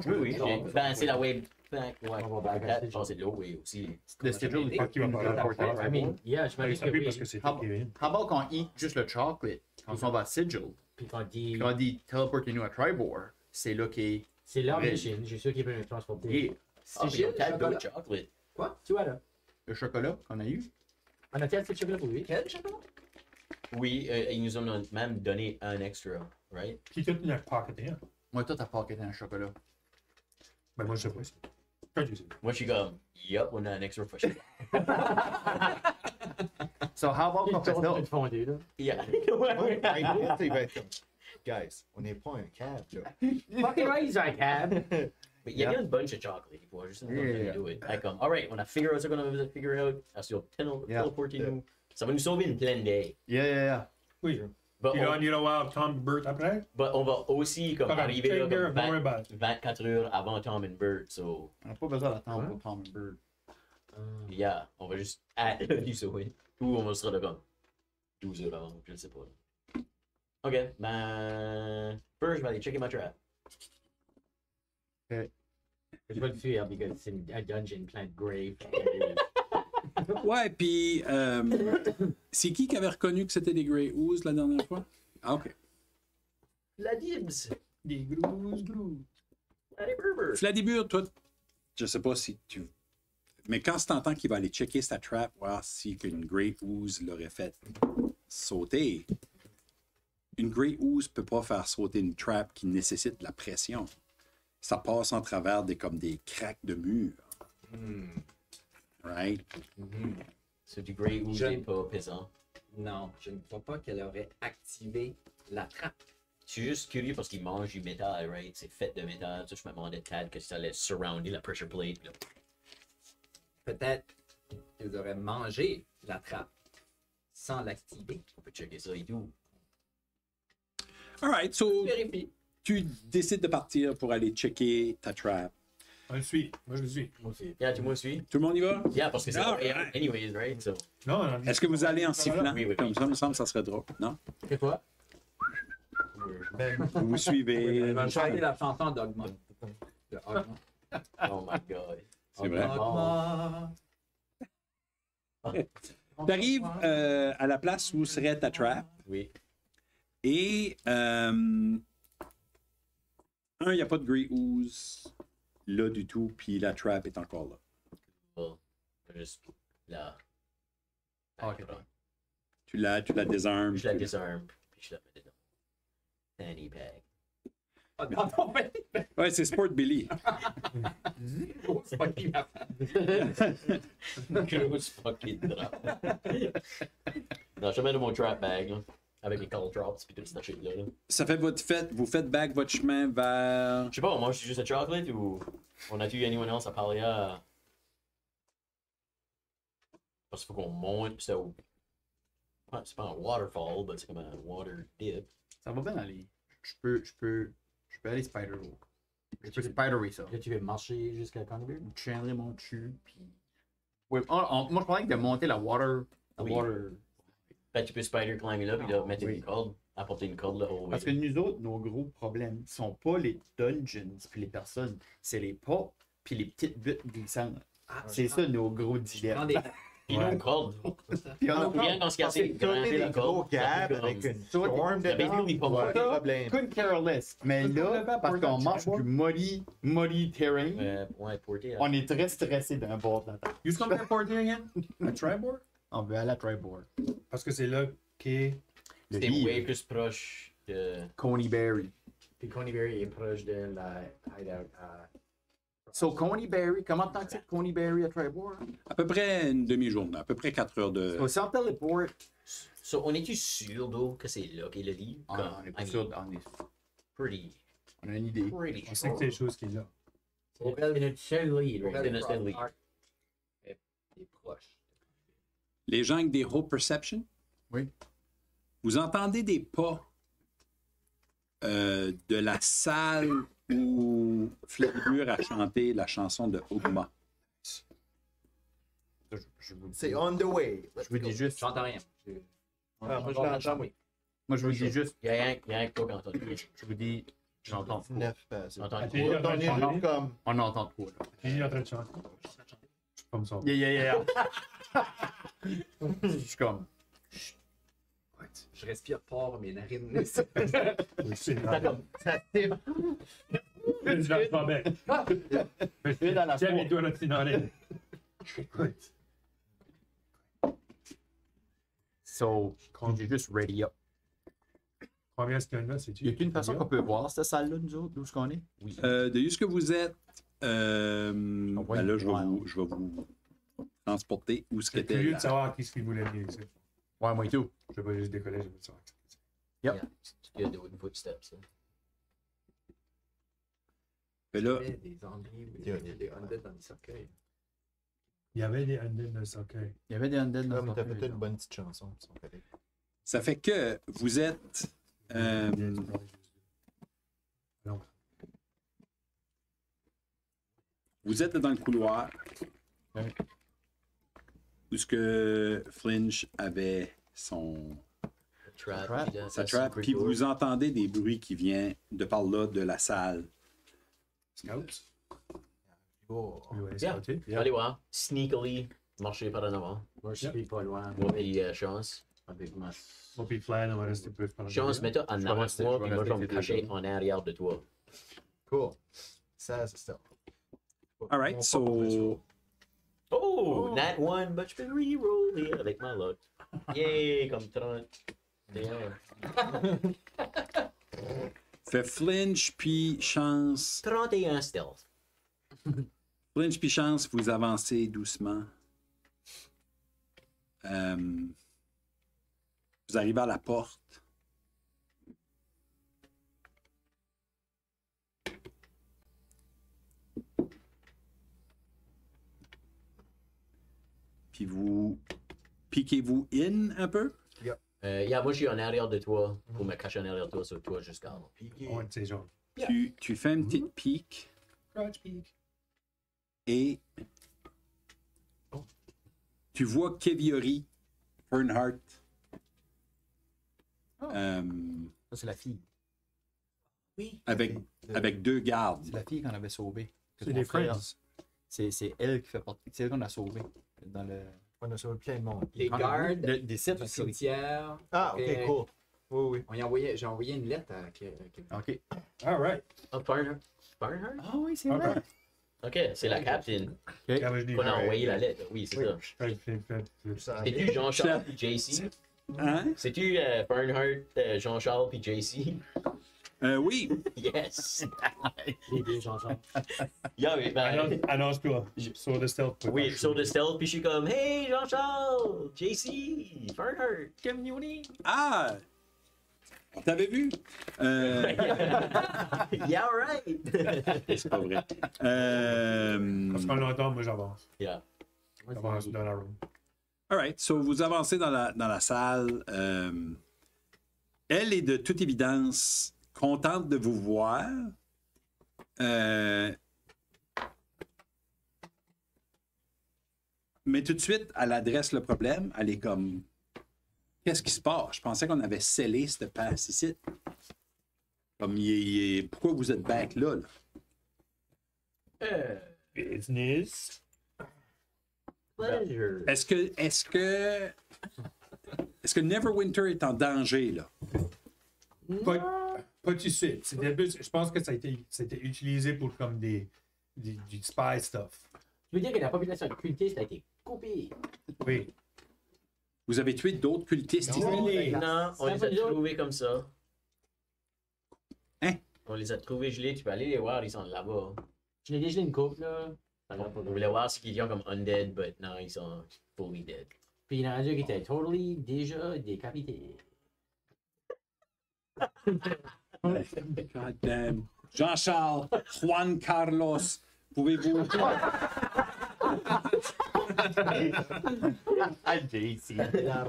Oui, le ben c'est la wave back, ouais. On va back à Je pense que c'est de l'eau, oui, aussi. le schedule est pas Qui va pas I mean, yeah, je m'avais Oui, parce que c'est How Kevin. about qu'on eat juste le chocolate, quand on va à Sigil, Puis quand dit. puis on dit teleportez-nous à Tribor, c'est là qu'est. C'est leur Ouais. mission. Je suis sûr qu'ils peuvent nous transporter. Yeah. Sigil, Can't go chocolat. chocolate. Quoi? Tu vois là? Le chocolat qu'on a eu. On a quel chocolat pour lui? Quel chocolat? Oui, ils nous ont même donné un extra, right? Qui tout une pocketé, hein? Moi, toi, t'as pocketé un chocolat. Ben, moi, je sais pas. Quand tu sais. Moi, je suis comme, yup, on a un extra for sure. So, how about qu'on fait ça? fondé, là. Yeah. Ouais, il va être comme, guys, on n'est pas un cab, là. Fucking right, he's like, cab. But il y a une bunch of chocolate. Il faut juste Yeah. do it. Like, alright, on a figure out ce qu'on a figure out. Est-ce qu'on téléporter nous? Ça va nous sauver une pleine day. Yeah. Oui. But You don't avoir Tom Burt après? on va aussi comme Okay, arriver là take care comme of more about it. 24 heures avant Tom and Bert. So, On n'a pas besoin d'attendre pour Tom and Bird. yeah, on va juste du sauver. Ou on va se là comme 12 heures avant, je ne sais pas. Ok, ben. First, je vais aller checker ma trap. Je vais le fuir parce que c'est un dungeon plein de graves. Ouais, puis c'est qui avait reconnu que c'était des Grey Ooze la dernière fois? Ah, OK. La Dibs! Des grosses. La Berber! Vladimir, toi, je sais pas si tu... Mais quand tu entends qu'il va aller checker sa trap, voir si une Grey Ooze l'aurait fait sauter, une Grey Ooze peut pas faire sauter une trap qui nécessite de la pression. Ça passe en travers comme des cracks de mur. Right? C'est du Grey Ooze Je- et pas pesant. Non, je ne crois pas qu'elle aurait activé la trappe. Je suis juste curieux parce qu'il mange du métal, right? C'est fait de métal. Ça, je me demandais Tad que ça allait surrounder la pressure plate. Là. Peut-être qu'ils auraient mangé la trappe sans l'activer. On peut checker ça et tout. All right, so Vérifie. tu décides de partir pour aller checker ta trap. On le suit. Moi, je le suis. Moi aussi. Yeah, tu me suis? Tout le monde y va? Yeah, parce que c'est Ah, way right. out anyways, right? So, Non, non. Est-ce que vous allez en sifflant? Oui, oui. Comme ça, il me semble que ça serait drôle. Non? C'est quoi? Vous vous suivez. Elle va chanter la chanson d'Ogma. De Ogma. oh my god. C'est vrai. Ogma. Tu arrives à la place où serait ta trap. Oui. Et, il n'y a pas de Grey Ooze là du tout, puis la trap est encore là. Bon, juste là. Ok. Tu la désarmes. Je la désarme, puis je la mets dedans. Fanny bag. Ah, dans ton pays. Ouais, c'est Sport Billy. C'est pas qui m'a Grosse fucking drop. Non, je la mets dans mon trap bag, là. Avec les call drops, puis tout ce shit-là. Là. Ça fait votre fête, vous faites back votre chemin vers. Je sais pas, on mange juste un chocolate ou on a-tu anyone else à parler à. Parce qu'il faut qu'on monte, puis c'est pas un waterfall, mais c'est comme un water dip. Ça va bien aller. Je peux aller Spider-Walk. Je peux Spider-Way ça. Là, tu veux marcher jusqu'à Connery? Je tiendrai mon cul, puis... Ouais, moi, je parlais de monter la water... Oui. water... Fait que tu peux spider climber là, puis là, mettre Oui. une corde, apporter une corde là au Parce que nous autres, nos gros problèmes sont pas les dungeons puis les personnes, c'est les pas puis les petites buttes glissantes. C'est ça nos gros dilemmes. Puis nos cordes. Puis on a Bien qu'on se casse, C'est des gros cabs avec une storm Ça dedans. basically pas Ouais, moi. des problèmes. couldn't care less. Mais là, parce qu'on marche du muddy terrain, Ouais, porter. on est très stressé d'un bord de la table. You come to Porter again? À Tribord? On veut aller à Triboard. Parce que c'est là qu'est. Le C'est livre, way plus proche de. Coney Berry. Puis Coneyberry est proche de la hideout à... So, Coney Berry, comment tant que c'est Coney Berry à Triboard? À peu près une demi-journée, à peu près 4 heures de. So, si on téléporte, So, on est-tu sûr, d'eau, que c'est là qu'est le livre? on est pas sûr, on a une idée. Pretty On sait que c'est des choses qui est là. C'est notre seul lead. Pour right? elle, c'est notre seul lead. est proche. Les gens avec des Hope Perception? Oui. Vous entendez des pas de la salle où Flavur a chanté la chanson de Ogma. Je vous dis, C'est on the way. je vous dis juste, J'entends rien. Ah, moi, je l'entends, oui. moi je vous dis juste, Il y a rien que toi quand t'as dit. je vous dis, j'entends quoi? 9 passes. J'entends Ok. quoi? On est juste comme. On entend quoi là? Qui est en train de chanter? Je suis comme ça. Yeah. Je suis comme, Je respire fort mes narines. Oui, c'est Ça siffle. Je lance pas bien. dans la Tiens, toi là, tu n'en es. Écoute. So, j'ai juste ready up. Combien est-ce qu'il y en a, c'est-tu? Y a une façon qu'on peut voir cette salle-là, nous autres, d'où ce qu'on est? Oui. De où ce que vous êtes, ben là, je vais vous transporter où ce C'est qu'était curieux la... de savoir qui ce qui voulait venir ici. Ouais, moi et tout. Je vais pas juste décoller, je veux savoir. Yep. Il y a des wooden footsteps. Hein. Fait là, Il y avait des zombies, il y avait des undead dans les cercueils. Il y avait des undead dans le cercueil. Il y avait des undead dans Comme ce t'as cercueil, peut-être une là. bonne petite chanson. Si on fait. ça fait que vous êtes... Non. Vous êtes dans le couloir Ouais. où ce que Flinch avait son... Trap. Trap. puis dans sa sa trap, secret puis door. vous entendez des bruits qui viennent de par là de la salle. Scouts? Oh. Oui, ouais, Yeah. scouté. Allez voir. Sneakily, marcher par en avant. Moi, je suis pas loin. Moi, puis Chance. Avec ma... Moi puis Flan, on va rester plus par Chance, mets-toi en Je vais avant de rester- moi, je vais puis moi, je vais me rester cacher deux en arrière de toi. Cool. Ça, c'est ça. All right, so... Oh, nat 1, but je peux reroll here avec ma luck. Yay, comme 30. Fait Flinch puis Chance. 31 stealth. Flinch puis Chance, vous avancez doucement. Vous arrivez à la porte. Puis vous piquez-vous in un peu. Yeah, moi, je suis en arrière de toi pour me cacher en arrière de toi sur toi jusqu'à là. Ouais, c'est genre. Tu fais une petite pique Crouch peek. et tu vois Keviori, Earnhardt. Ça, c'est la fille. Avec deux gardes. C'est la fille qu'on avait sauvée. Que C'est ton des frère- friends. C'est elle qui fait partie. C'est elle qu'on a sauvée. Dans le. On a sauvé plein de monde. Les gardes Des sites du aussi. cimetière. Ah, ok, Et- cool. Oui, oui. J'ai envoyé une lettre à Ok. All right. Oh, Farnhart? Farnhart? Ah oui, c'est All vrai. right. Ok, c'est la captain Quand je dis, qu'on a envoyé la lettre. Oui, c'est ça. Ça C'est-tu Jean-Charles puis JC? Hein? C'est-tu Farnhart, Jean-Charles puis JC? Oui. Yes! les deux Jean-Charles. Yeah, mais ben, Annonce-toi. Sur le stealth. oui, sur le stealth, puis je suis comme, hey Jean-Charles, JC, Farnhart, community. Ah! On t'avait vu? Yeah, right! C'est pas vrai. Parce qu'on l'entend, moi j'avance. Yeah. J'avance dans la room. All right. So, vous avancez dans la salle. Elle est de toute évidence contente de vous voir. Mais tout de suite, elle adresse le problème. Elle est comme... Qu'est-ce qui se passe? Je pensais qu'on avait scellé cette passe ici. Comme, pourquoi vous êtes back là? Business. Pleasure. Est-ce que Neverwinter est en danger, là? Pas tout de suite. C'était plus- Je pense que c'était utilisé pour comme du spy stuff. Tu veux dire que la population cultiste a été coupée? Oui. Vous avez tué d'autres cultistes ici? Non. Non, on les a trouvés comme ça. Hein? On les a trouvés gelés, tu peux aller les voir, ils sont là-bas. Je l'ai déjà une coupe, là. On voulait voir ce qu'ils ont comme undead, but non, ils sont fully dead. Puis il y en a deux qui étaient totally déjà décapités. God damn. Jean-Charles, Juan Carlos, pouvez-vous...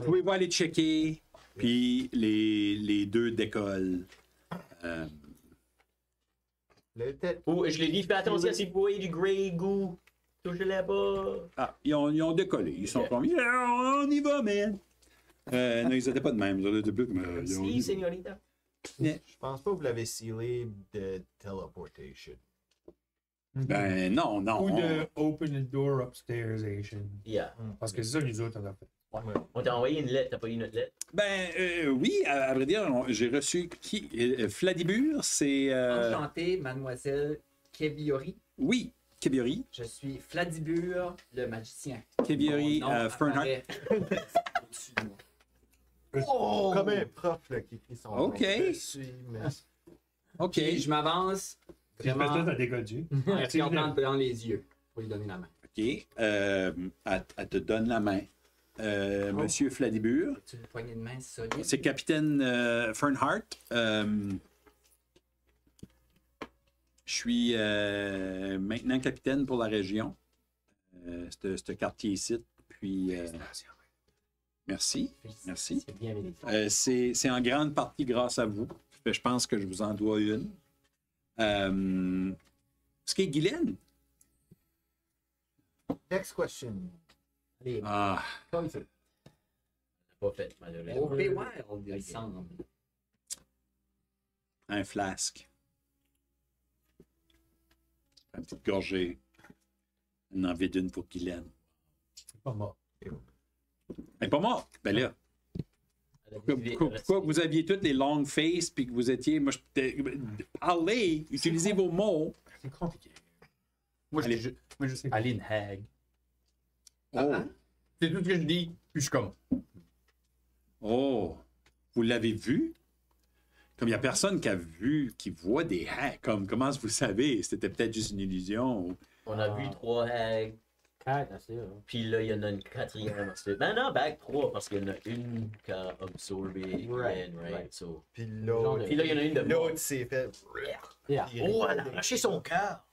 Pouvez-vous aller checker, puis les deux décollent. Le tête. Oh, je l'ai dit, fais attention si vous voyez du grey goo. Touchez-les pas. Ah, ils ont décollé. Ils sont comme, yeah, on y va, man. Non, ils n'étaient pas de même. Ils étaient plus comme, on Si, y va. señorita. Je pense pas que vous l'avez scellé de teleportation. Ben non, non. Ou de open the door upstairs, Asian. Yeah. Parce que c'est ça, nous autres, on a fait. On t'a envoyé une lettre, t'as pas eu notre lettre? Ben oui, à vrai dire, j'ai reçu qui? Fladibur, c'est... Enchanté, mademoiselle Kebiori. Oui, Kebiori. Je suis Fladibur, le magicien. Kebiori, Mon nom Fernheart. apparaît au-dessus de moi. Oh! Comme un prof là, qui écrit son Ok. nom. Je suis, mais... OK. Puis je m'avance Tu fais vraiment ça, t'as dégodu. en regardant dans les yeux pour lui donner la main. OK. Elle te donne la main. Monsieur Fladibur. Tu une poignée de main solide. C'est capitaine Fernheart. Je suis maintenant capitaine pour la région. Ce quartier ici. Puis, merci. Merci. C'est bien mérité. C'est en grande partie grâce à vous. Je pense que je vous en dois une. Ce qui est Guylaine. Next question. Allez, Ah, comme ça. Pas fait, malheureusement. Au Wild, il semble. un flasque. Une petite gorgée. On en veut d'une pour Guylaine. C'est pas mort. Elle n'est pas morte. Ben là. Pourquoi vous aviez toutes les long faces puis que vous étiez. Moi, allez, utilisez vos mots. C'est compliqué. Moi, je sais. Aline Hag. Oh, C'est tout ce que je dis. Puis je suis comme. oh. Vous l'avez vu? Comme il n'y a personne qui voit des hags. Comme, comment vous savez? C'était peut-être juste une illusion. On a vu 3 hags. 4, assez, hein. Puis là, il y en a une 4e ensuite. Ben non, back 3, parce qu'il y en a une qui a absorbé Right, Glenn, right? right. So... Puis l'autre. Puis là, il y en a une de L'autre s'est fait. Yeah. Puis Oh, elle a arraché son cœur!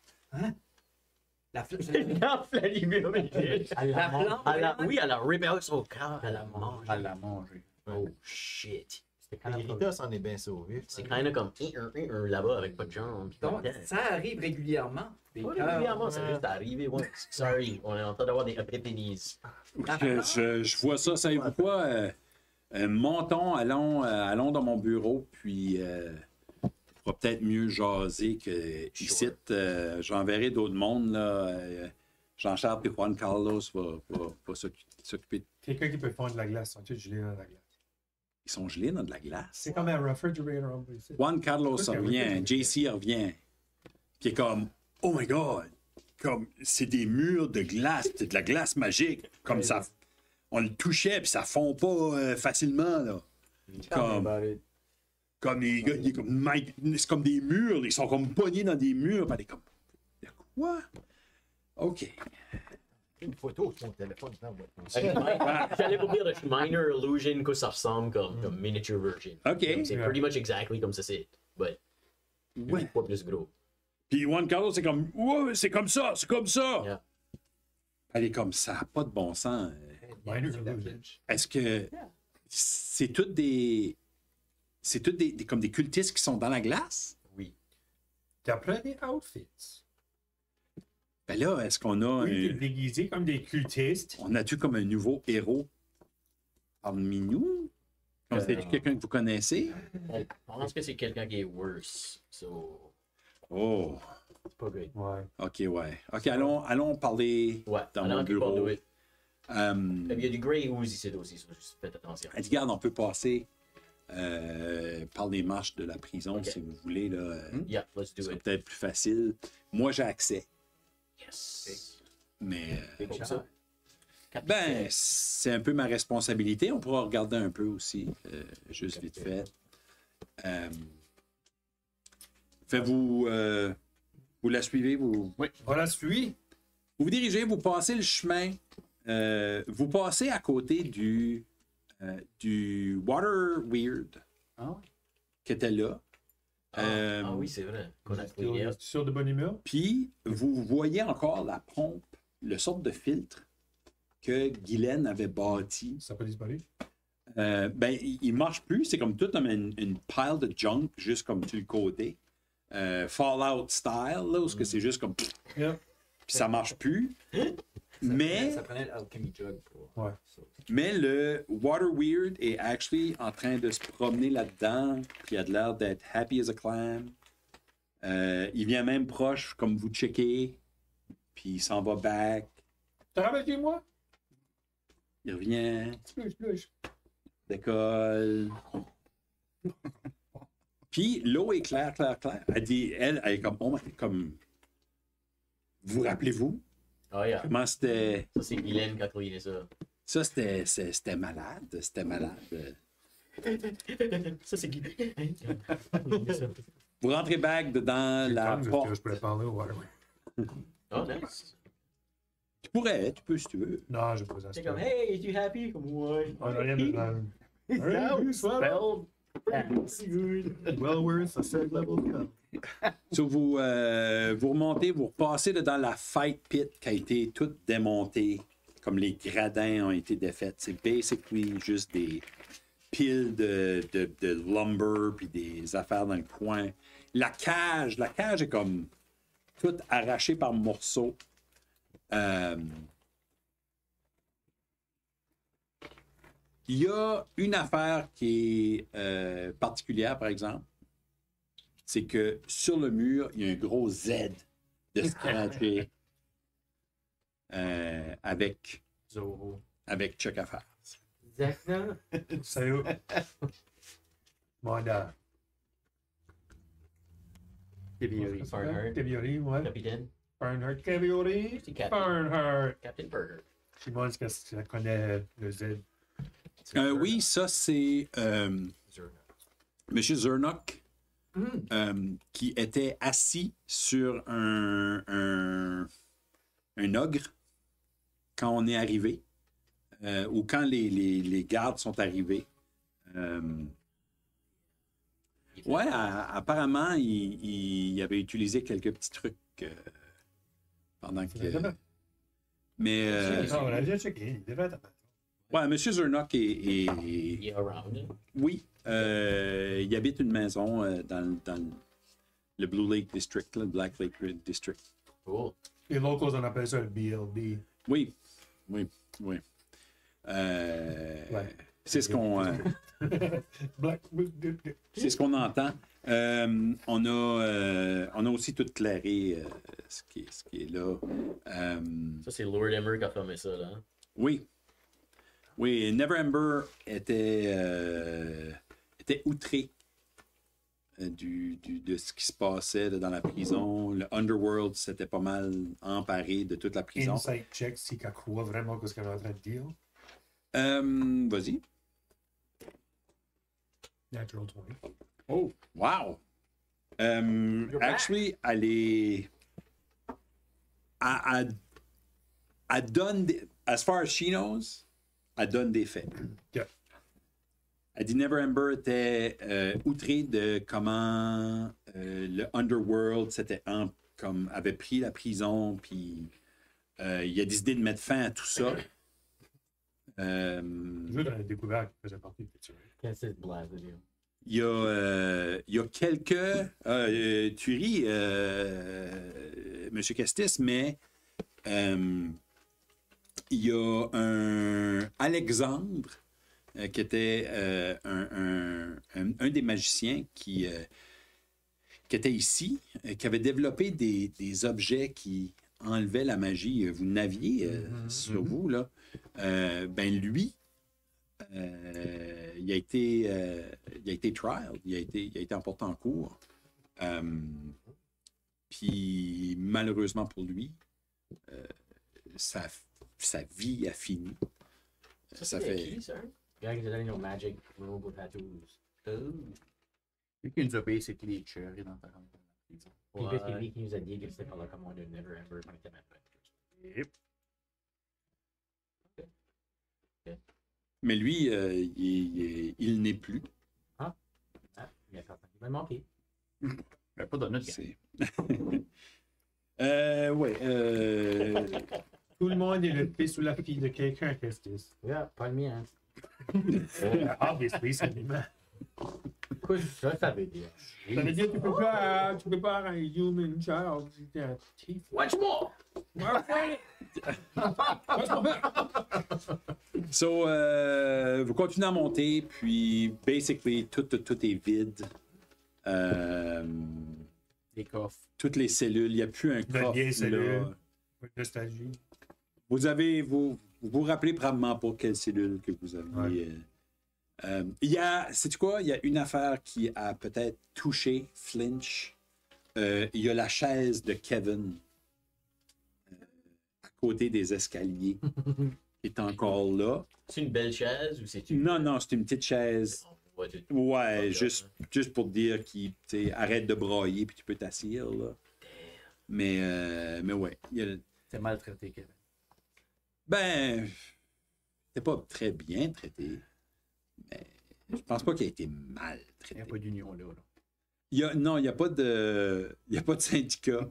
La fleur. Non, Vladimir, mais- Elle La la mange. plante. Oui, elle a rip out son cœur. Elle la mange. Elle l'a mangé. Oh shit. C'était quand même. Rita s'en est bien sauvé. C'est kind of comme là-bas avec pas de jambes. puis Donc, pas de dents. ça arrive régulièrement. Des Pas cœurs. régulièrement, ça juste arrivé once. Sorry, on est en train d'avoir des épiphanies. Je vois ça, savez-vous quoi? Montons, allons dans mon bureau, puis on pourra peut-être mieux jaser que ici. J'enverrai d'autres mondes, là. Jean-Charles et Juan Carlos va s'occuper. Quelqu'un qui peut fondre de la glace, sont tous gelés dans la glace. Ils sont gelés dans de la glace. C'est comme un refrigerator. On peut essayer. Juan Carlos Ça, c'est un revient, refrigerator. JC revient, qui est comme, oh my God, comme c'est des murs de glace, c'est de la glace magique, comme ça, on le touchait puis ça fond pas facilement là. Comme les gars, il est comme Mike, c'est comme des murs, ils sont comme pognés dans des murs, puis elle est comme, de quoi? Ok. Une photo sur mon téléphone. J'allais vous dire de minor illusion que ça ressemble comme miniature version. Ok. Comme c'est pretty much exactly comme ça c'est. But, Ouais. pas plus gros. Puis Juan Carlos, c'est comme, ouais, c'est comme ça, c'est comme ça. Yeah. Elle est comme ça, pas de bon sens. Minor illusion. Est-ce que c'est toutes des. C'est toutes comme des cultistes qui sont dans la glace? Oui. D'après des outfits. Ben là, est-ce qu'on a Oui, déguisés comme des cultistes. on a-tu comme un nouveau héros parmi nous? Comme c'est quelqu'un que vous connaissez? On pense que c'est quelqu'un qui est worse. So, Oh, c'est pas great. Ouais. ok, ouais. Ok, allons parler Ouais, dans alors mon qu'il parle bureau. de it. Il y a du grey ooze ici aussi, so juste faites attention. Elle dit, regarde, on peut passer par les marches de la prison Ok. si vous voulez. Là, Yeah, let's do c'est it. peut-être plus facile. Moi, j'ai accès, Yes. mais Comme ça. ben, c'est un peu ma responsabilité. On pourra regarder un peu aussi, juste vite fait. Faites-vous vous la suivez, vous On la suit. vous dirigez, vous passez le chemin, vous passez à côté du Water Weird Ah ouais. qui était là. Ah oui, c'est vrai. Qu'on a Tu yeah. es sûr de bonne humeur? Puis vous voyez encore la pompe, le sorte de filtre que Guylaine avait bâti. Ça n'a pas disparu. Ben, il marche plus. C'est comme tout comme une pile de junk, juste comme sur le côté. Fallout style, là, où ce que c'est juste comme. Yeah. Puis ça marche plus. Mais, Ça prenait l'alchemy jug pour. Ouais. ça. mais le Water Weird est actually en train de se promener là-dedans. Puis il a de l'air d'être happy as a clam. Il vient même proche, comme vous checker. Puis il s'en va back. T'as rappelé moi? Il revient, Splush. décolle. Puis l'eau est claire. Elle dit, elle est comme, oh, comme... Vous rappelez-vous Ah, yeah. comment c'était... Ça, c'est Guylaine qui a trouvé ça. Ça, c'était malade. C'était malade. Ça, c'est Guylaine. Vous rentrez back dedans la porte. Je pourrais parler au Waterway. Oh, nice. Tu pourrais, tu peux si tu veux. Non, je pose un C'est comme, hey, es-tu happy? Comme, ouais. On a rien de même. Spelled. Well worth a third level cup. So, vous remontez, vous repassez dans la fight pit qui a été toute démontée, comme les gradins ont été défaits. C'est basically juste des piles de lumber puis des affaires dans le coin. La cage est comme toute arrachée par morceaux. Il y a une affaire qui est particulière, par exemple. C'est que sur le mur, il y a un gros Z de scratché avec Zoro. Chuck Affaires. Exactement. Salut. Manda. Caviori. Fernhard. Caviori, ouais. Capitaine. Fernhard Caviori. C'est Captain. Fernhard. Captain Burger. Shimon, est-ce que tu connais le Z? Oui, ça, c'est M. Zernock qui était assis sur un ogre quand on est arrivé, ou quand les gardes sont arrivés. Ouais, apparemment, il avait utilisé quelques petits trucs pendant que... Mais... Non, on l'a déjà checké. Il devrait être ouais, M. Zernock Il est around. oui, il habite une maison dans le Blue Lake District, le Black Lake District. Cool. Les locals, on appelle ça le BLD. Oui. C'est ce qu'on Black. c'est ce qu'on entend. On a aussi tout clairé ce qui est là. Ça, c'est Lord Emmer qui a fermé ça, là. Oui, Neverember était outré de ce qui se passait là, dans la prison. Le Underworld s'était pas mal emparé de toute la prison. Insight check si qu'elle croit vraiment ce qu'elle est en train de dire. Vas-y. Natural 20. Oh, wow! Actually, elle donne, as far as she knows, elle donne des faits. Yeah. Elle dit Neverember était outré de comment le Underworld avait pris la prison, puis il a décidé de mettre fin à tout ça. Je veux découvert qu'il faisait partie de ça. Qu'est-ce que c'est de blague, vidéo? Il y a quelques... tu ris, M. Castis, mais il y a un Alexandre qui était un des magiciens qui était ici, qui avait développé des objets qui enlevaient la magie. Vous n'aviez sur vous, là. Ben lui, il a été trial, il a été emporté en cours. Puis malheureusement pour lui, sa vie a fini. Ça fait. Qui, ça? Le gars qui nous a donné nos magic removal tattoos. Lui qui nous a basically cherry dans ta prison. Puis c'est lui qui nous a dit que c'était par le commande de Neverember quand il était même pas. Yep. Mais lui, il n'est plus. Ah, il m'a manqué. Mais pas dans notre cas. Tout le monde est le fils ou la fille de quelqu'un, qu'est-ce que c'est? Yeah, pas le mien. Obviously, c'est l'humain. Ça veut dire. Ça veut dire que tu peux pas avoir un human child. Watch more! So, vous continuez à monter, puis basically, tout est vide. Les coffres. Toutes les cellules, il n'y a plus un La vieille coffre. cellule. Là. Nostalgie. Vous Vous vous rappelez probablement pas quelle cellule que vous aviez. Il y a, sais-tu quoi? Il y a une affaire qui a peut-être touché Flinch. Il y a la chaise de Kevin à côté des escaliers qui est encore là. C'est une belle chaise ou c'est une. Non, c'est une petite chaise. On voit tout. Ouais, juste pour dire qu'il arrête de brailler puis tu peux t'asseoir là. Mais ouais. C'est maltraité, Kevin. Ben, c'est pas très bien traité. Mais je pense pas qu'il a été mal Il n'y traité. a pas d'union là. Non, il n'y a pas de syndicat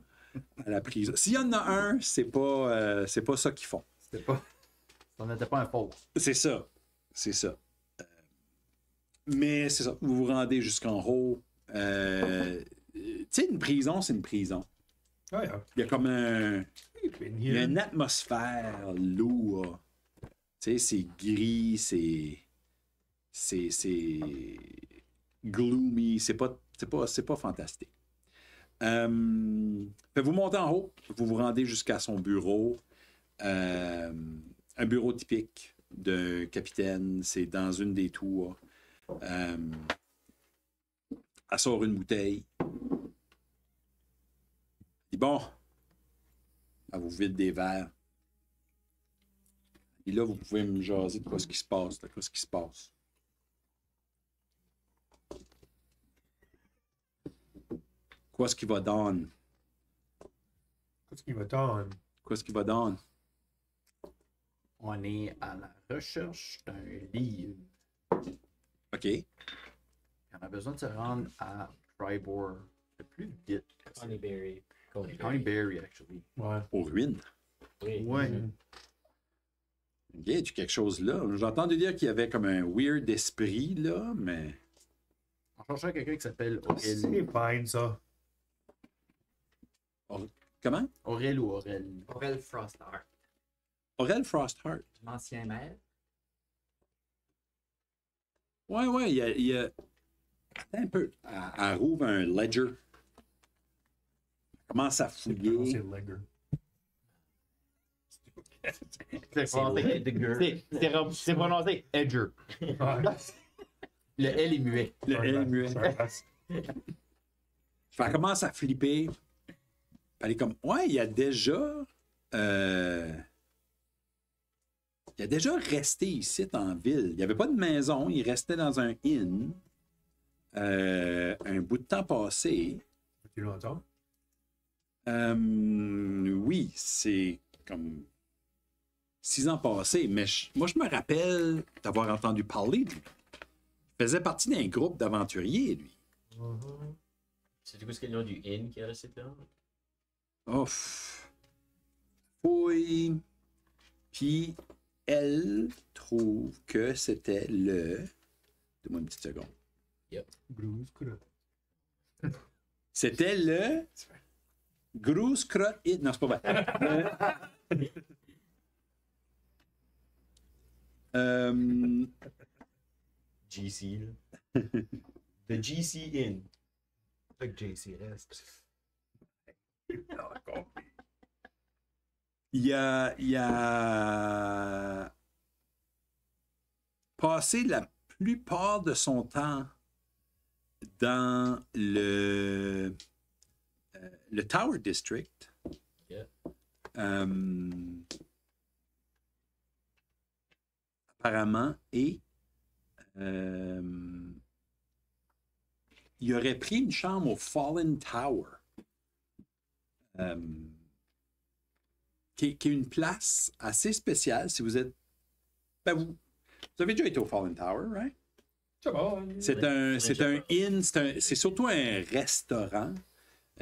à la prison. S'il y en a un, c'est pas ça qu'ils font. C'était pas. On n'était pas un faux. C'est ça. C'est ça. Mais c'est ça. Vous vous rendez jusqu'en haut. Tu sais, une prison, c'est une prison. Ouais, Il y a comme il il y a une atmosphère lourde. Tu sais, c'est gris, c'est gloomy, c'est pas fantastique. Vous montez en haut, vous vous rendez jusqu'à son bureau. Un bureau typique d'un capitaine, c'est dans une des tours. Elle sort une bouteille. Et bon, elle vous vide des verres. Et là, vous pouvez me jaser de quoi ce qui se passe. Quoi ce qui va donner? Qu'est-ce qu'il va t'en? Quoi ce qui va donner? On est à la recherche d'un livre. OK. On a besoin de se rendre à Tribor le plus vite. Honeyberry. Honeyberry, actually. Ouais. Aux ruines. Oui. Ouais. OK, tu quelque chose là. J'ai entendu dire qu'il y avait comme un weird esprit, là, mais... On cherchait quelqu'un qui s'appelle C'est Aurel. fine, ça. Comment? Aurel ou Aurel. Aurel Frostheart, Aurel Frostheart. l'ancien maire. Ouais, il y a... Attends un peu. Elle rouvre un ledger. Elle commence à C'est fouiller. Legger. C'est prononcé Edger. Le L est muet. Le L est muet. Fait qu'elle commence à flipper. Elle est comme, ouais, il y a déjà resté ici en ville. Il n'y avait pas de maison, il restait dans un inn. Un bout de temps passé. Depuis longtemps? Oui, c'est comme 6 ans passés, mais moi je me rappelle d'avoir entendu parler de lui. Il faisait partie d'un groupe d'aventuriers, lui. C'est du coup ce qu'il y a le nom du inn qui est resté là? Ouf. Oui. Puis elle trouve que c'était le. Donne-moi une petite seconde. Blues, cool. C'était le. Grouskrot. Non, c'est pas vrai. GC, là. The GC Inn. Fait que JC reste. Il a passé la plupart de son temps dans le Tower District. Yeah. Apparemment, et il aurait pris une chambre au Fallen Tower. Qui est une place assez spéciale si vous êtes. Ben vous avez déjà été au Fallen Tower, right? C'est un inn, c'est surtout un restaurant.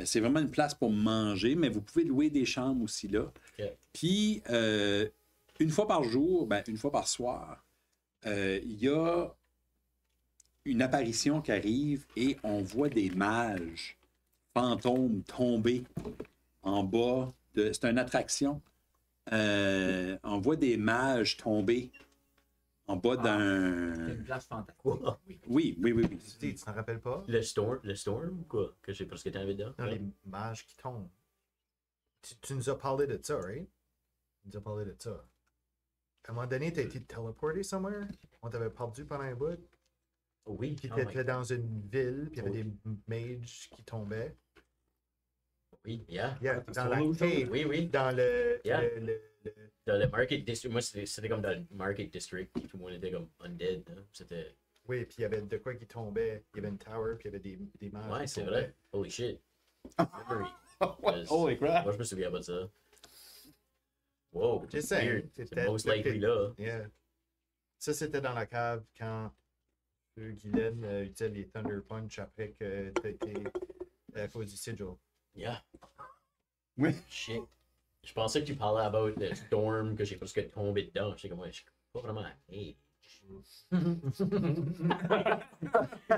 C'est vraiment une place pour manger, mais vous pouvez louer des chambres aussi là. Okay. Puis, une fois par jour, une fois par soir, il y a une apparition qui arrive et on voit des mages fantômes tomber en bas. C'est une attraction. On voit des mages tomber en bas C'est d'un... une place fantastique. Quoi? Oui. Tu t'en rappelles pas? Le Storm ou quoi? Que j'ai presque été arrivé dedans? Non, les mages qui tombent. Tu nous as parlé de ça, right? Tu nous as parlé de ça. À un moment donné, t'as été téléporté somewhere? On t'avait perdu pendant un bout? Oui, Puis oh my t'étais God. dans une ville, puis il y avait Oui. des mages qui tombaient. Oui, yeah. Yeah, t'as dans la solo, cave, Oui, oui. dans le... Yeah. le- Dans le Market District, moi c'était comme dans le Market District, puis tout le monde était comme undead. Hein. C'était. Oui, puis il y avait de quoi qui tombait. Il y avait une tower, puis il y avait des mages Ouais, qui c'est tombaient. vrai. Holy shit. Memory. Parce- Holy crap. Moi, je me souviens pas de ça. Wow, Just c'est saying, weird. c'est C'est peut-être most le likely fait- là. Yeah. Ça, c'était dans la cave quand Guylaine utilisait les Thunder Punch après que t'as été à cause du sigil. Yeah. Oui. Shit. Je pensais que tu parlais about le storm que j'ai presque tombé dedans. J'étais comme, ouais, je suis pas vraiment un mage.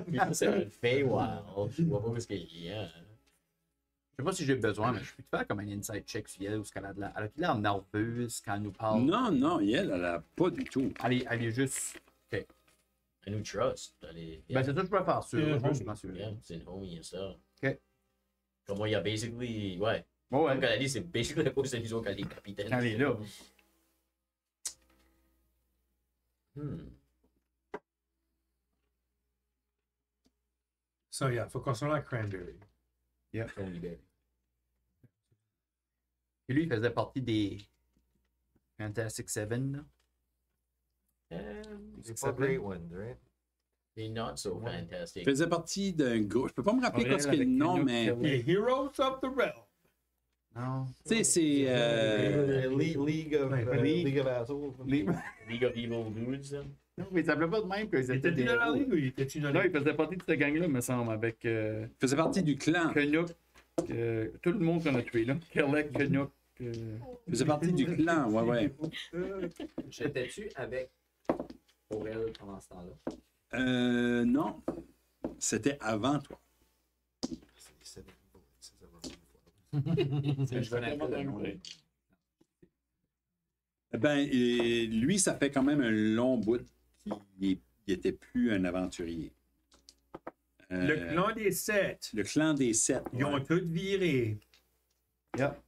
Puis là, c'est un Feywild. Je vois pas où est-ce qu'il y a. Je sais pas si j'ai besoin, mais je peux te faire comme un inside check sur elle, où elle a l'air nerveuse quand elle nous parle. Non, elle a pas du tout. Elle est juste. Ok. Elle nous trust. Elle est. Ben, c'est ça que je peux faire sur. C'est une Juste homie. m'assurer. Yeah, c'est une homie, ça. Ok. Comme moi, il y a basically. Ouais. Bon, Comme ouais. elle a dit, c'est basically à cause de nous autres qu'elle est capitaine. Quand elle est là. So, yeah, faut qu'on soit là à Cranberry. On libère. Et lui, il faisait partie des Fantastic Seven, là. C'est pas Great Ones, right? They're not so Il fantastic. faisait partie d'un groupe. Je peux pas me rappeler Aurel quoi c'est le avec nom, Canuck, mais. Kelly. The Heroes of the Realm. Non. Tu sais, c'est. League of League. Assholes. Les- League of Evil Dudes. hein. Non, mais il s'appelait pas de même qu'ils étaient Était-tu des dans la héros. ligue ou il était-tu dans Non, la il faisait partie de cette gang-là, me semble, avec Il faisait partie du clan. Canuck. Tout le monde qu'on a tué, là. Kerlek, Canuck. Il faisait partie du clan, ouais. J'étais-tu avec Aurel pendant ce temps-là? Non. C'était avant toi. Je connais pas le nom. Ben, lui, ça fait quand même un long bout qu'il n'était plus un aventurier. Le clan des Sept. Le clan des Sept. Ils ont ouais. tous viré. Yeah.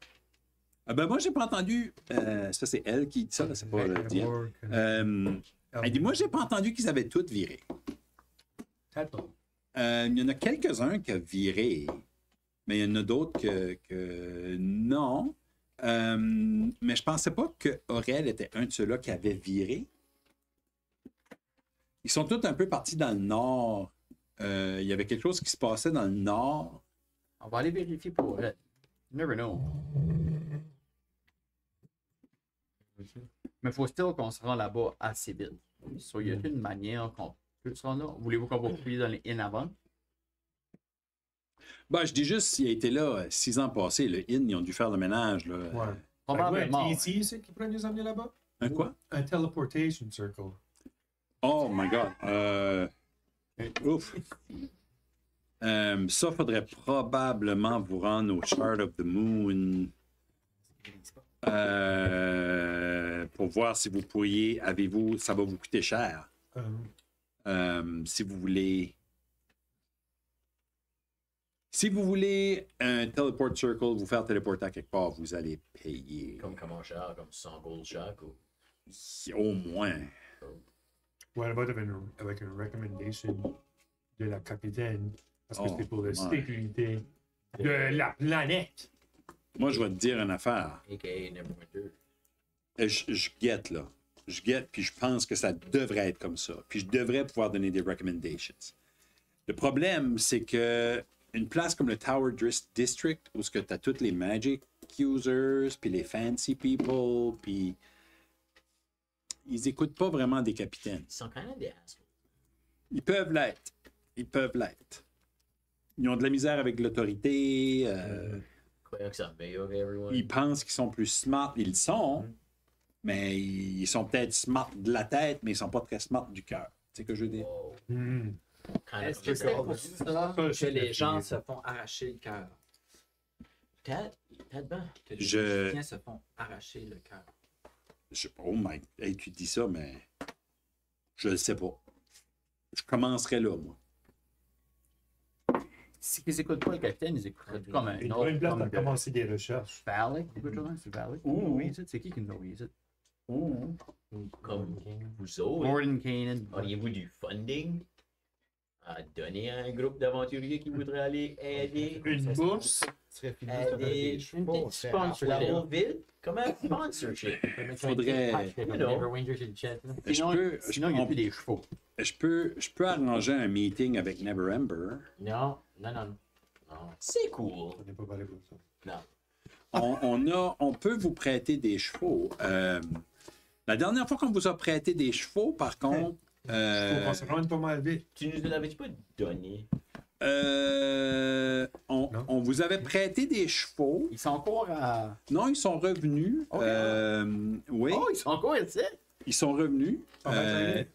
Ah ben moi, j'ai pas entendu. Ça, c'est elle qui dit ça, là, c'est pas le dire. Elle dit, moi, j'ai pas entendu qu'ils avaient tous viré. Il y en a quelques-uns qui ont viré, mais il y en a d'autres que non. Mais je pensais pas que Aurel était un de ceux-là qui avait viré. Ils sont tous un peu partis dans le nord. Il y avait quelque chose qui se passait dans le nord. On va aller vérifier pour elle. You never know. Mais il faut still qu'on se rend là-bas assez vite. So, y a une manière qu'on peut se rendre là? Voulez-vous qu'on va fouiller dans les in avant? Ben, je dis juste, s'il a été là 6 ans passés, le Inn, ils ont dû faire le ménage. Là. Ouais. Probablement. Ici, c'est qui prend les amener là-bas? Un quoi? Un teleportation circle. Oh my God. Ouf. Ça, faudrait probablement vous rendre au Chart of the Moon pour voir si vous pourriez, avez-vous, ça va vous coûter cher. Si vous voulez un teleport circle, vous faire téléporter à quelque part, vous allez payer Comme comment cher, comme 100 gold chaque ou. au moins. What about avec une recommendation de la capitaine? Parce que Oh, c'est pour la ouais. sécurité de la planète. Moi, je vais te dire une affaire. A.K.A. Neverwinter. Je guette, là. Je guette, puis je pense que ça devrait être comme ça. Puis je devrais pouvoir donner des recommendations. Le problème, c'est que une place comme le Tower District, où tu as tous les Magic users, puis les fancy people, puis ils écoutent pas vraiment des capitaines. Ils sont quand même des assholes. Ils peuvent l'être. Ils peuvent l'être. Ils ont de la misère avec l'autorité. Croyant que ça veille over everyone. Ils pensent qu'ils sont plus smart. Ils le sont, mais ils sont peut-être smart de la tête, mais ils sont pas très smart du cœur. Tu sais ce que je veux dire? Wow. Kind Est-ce of que c'est pour ça que les gens se font arracher le cœur? Peut-être bien. Que les Je- magiciens se font arracher le cœur. Oh my... Hey, tu dis ça, mais je le sais pas. Je commencerai là, moi. Si ils écoutent pas le capitaine, ils écouteraient tout comme un Il y a autre. une place Comme à de commencer des recherches. Valley, quelque chose, c'est Valley. Ouh, oui, c'est qui nous is it? Ou, comme vous autres, Gordon Canaan. auriez-vous du funding à donner à un groupe d'aventuriers qui voudraient aller aider? Une bourse. serait fini Aider une petite sponsor la whole ville? Comme un sponsorship. Faudrait- Neverwinter sur le chat. là. Sinon, il n'y a plus des chevaux. je peux arranger un meeting avec Never Ember. Non. C'est cool. On n'est pas parlé pour ça. On peut vous prêter des chevaux. La dernière fois qu'on vous a prêté des chevaux, par contre, On se rend pas mal vite. Tu nous l'avais-tu pas donné? on vous avait prêté des chevaux. Ils sont encore à. Non, ils sont revenus. Ok. Oui, Oh, ils sont encore ici. ils sont revenus. Ah, ben,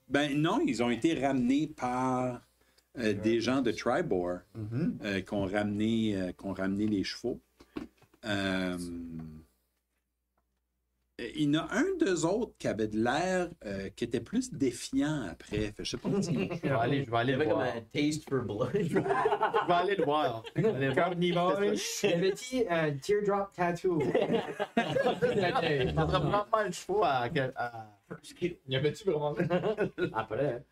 Ben non, ils ont été ramenés par des gens de Tribor qui ont ramené les chevaux. Il y en a un d'eux autres qui avait de l'air qui était plus défiant après. Fait, je sais pas si... Je vais aller Il y le avait comme voir. un taste for blood. Je vais aller le voir. Carnivore. Petit teardrop tattoo. Ça sera vraiment le chevaux à. Y avait-tu vraiment. Après.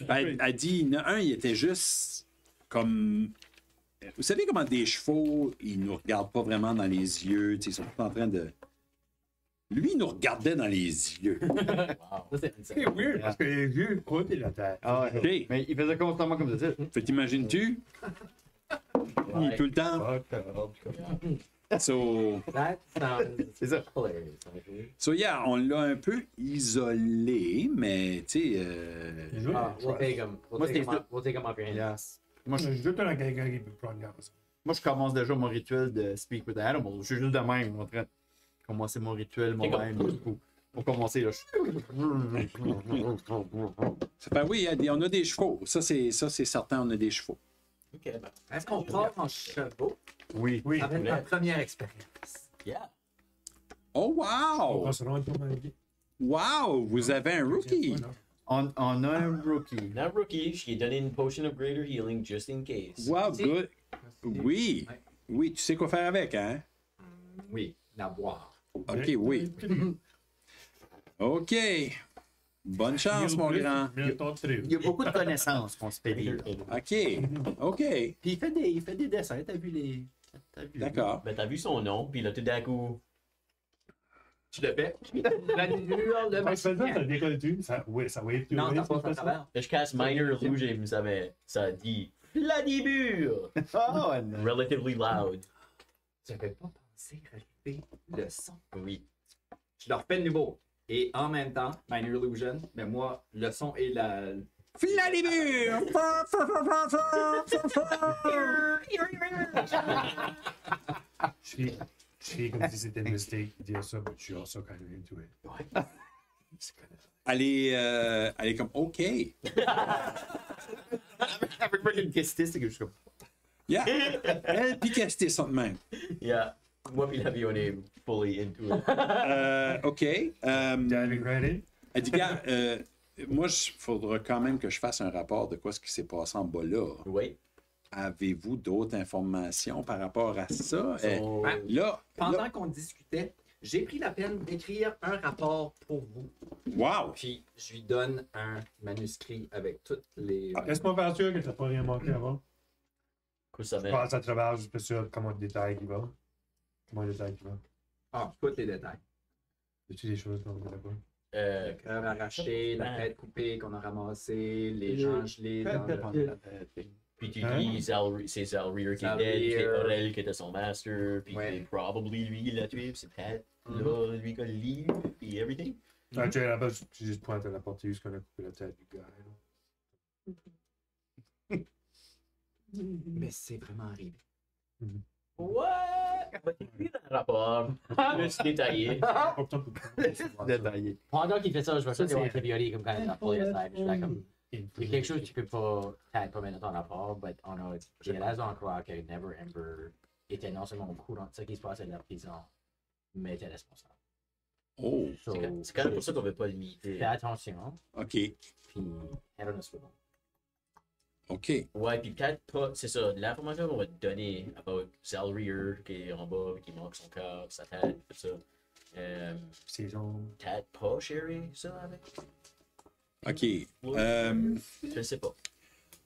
Ben, elle dit, il y en a un, il était juste comme... Vous savez comment des chevaux, ils nous regardent pas vraiment dans les yeux, tu sais, ils sont tout en train de... Lui, il nous regardait dans les yeux. C'est weird parce que les yeux côté la tête. Ah ouais. OK. Mais il faisait constamment comme ça. Fait t'imagines-tu? Il est tout le temps. So, That sounds C'est ça. hilarious, actually. so yeah, on l'a un peu isolé, mais tu sais... We'll take him. Moi, c'était We'll take him off your hands. Yes. Moi, je doute à quelqu'un qui peut prendre garde. Moi, je commence déjà mon rituel de Speak with Animals. Je suis juste de même en train de commencer mon rituel moi-même. Du coup, pour commencer, là, Ça fait oui, on a des chevaux. Ça, c'est certain, on a des chevaux. Ok, ben. Est-ce qu'on part en chevaux Oui. Oui. avec ma première expérience? Yeah. Oh, On wow! va se rendre pas mal vite. Wow! Vous avez un rookie! On a un rookie. Now, rookie, je lui ai donné une potion of greater healing just in case. Wow, good! Oui! Oui, tu sais quoi faire avec, hein? Oui, la boire. OK, oui. OK. Bonne chance, mon grand. Il y a beaucoup de connaissances qu'on se fait lire. OK. OK. Puis il fait des dessins, t'as vu les. D'accord. Ben, t'as vu son nom, puis là, tout d'un coup. Tu le fais? La lueur de Quand tu fais ça, ça décolle-tu? Ça wave tu Non, t'as pas à travers. Là, je casse Minor rouge et ça dit Vladimir! Oh, non. Relatively loud. J'avais pas pensé relever le son. Oui. Je le refais de nouveau. Et en même temps, Minor Illusion, mais moi, le son et la. Vladimir! Je suis comme si c'était une mistake de dire ça, mais je suis also kind of into it. Elle est comme OK. Avec moi, une question, c'est que je suis comme. Yeah. Elle puis Castis sont de même. Yeah. Moi, puis la vie, on est fully into it. OK. Diving right in. Elle dit, gars, moi, il faudra quand même que je fasse un rapport de quoi ce qui s'est passé en bas là. Oui. Avez-vous d'autres informations par rapport à ça? So, Là, Pendant qu'on discutait, j'ai pris la peine d'écrire un rapport pour vous. wow! Puis je lui donne un manuscrit avec toutes les. Laisse-moi faire sûr que t'as pas rien manqué avant. quoi ça Je fait? passe à travers, je suis pas sûr comment le détail qui va. Comment le détail qui va. Ah, tous les détails. Y a-tu des choses qu'on ne connaît pas? Le cœur arraché, la tête coupée qu'on a ramassée, les gens gelés dans le. Puis tu Hein? dis c'est Zalrir qui est Zalrir. dead, c'est Aurel qui était son master, puis Ouais. c'est probably lui qui l'a tué, puis c'est peut-être là, lui qui a le livre, puis everything. Ah, tu sais, là-bas, j'ai juste pointé à la porte juste qu'on a coupé la tête du gars. là. Mais c'est vraiment arrivé. Ouais! On va t'écrire un rapport plus détaillé. Oh, putain, putain. Détaillé. Pendant qu'il fait ça, je vais Ça, faire des c'est- Wasabiori comme quand il a appelé la side. Je suis là comme. Il y a quelque chose que tu peux pas mettre dans ton rapport, mais on a des raisons à croire que Never Ember était non seulement au courant de ce qui se passait dans la prison, mais était responsable. Oh, So, C'est quand même pour ça qu'on veut pas limiter. fais attention, OK. puis head on a swivel. OK. Ouais, puis peut-être pas, c'est ça, l'information qu'on va te donner about Zalrir qui est en bas, qui manque son cœur, sa tête, tout ça. C'est genre. Peut-être pas Sherry, ça, avec. OK. Je sais pas.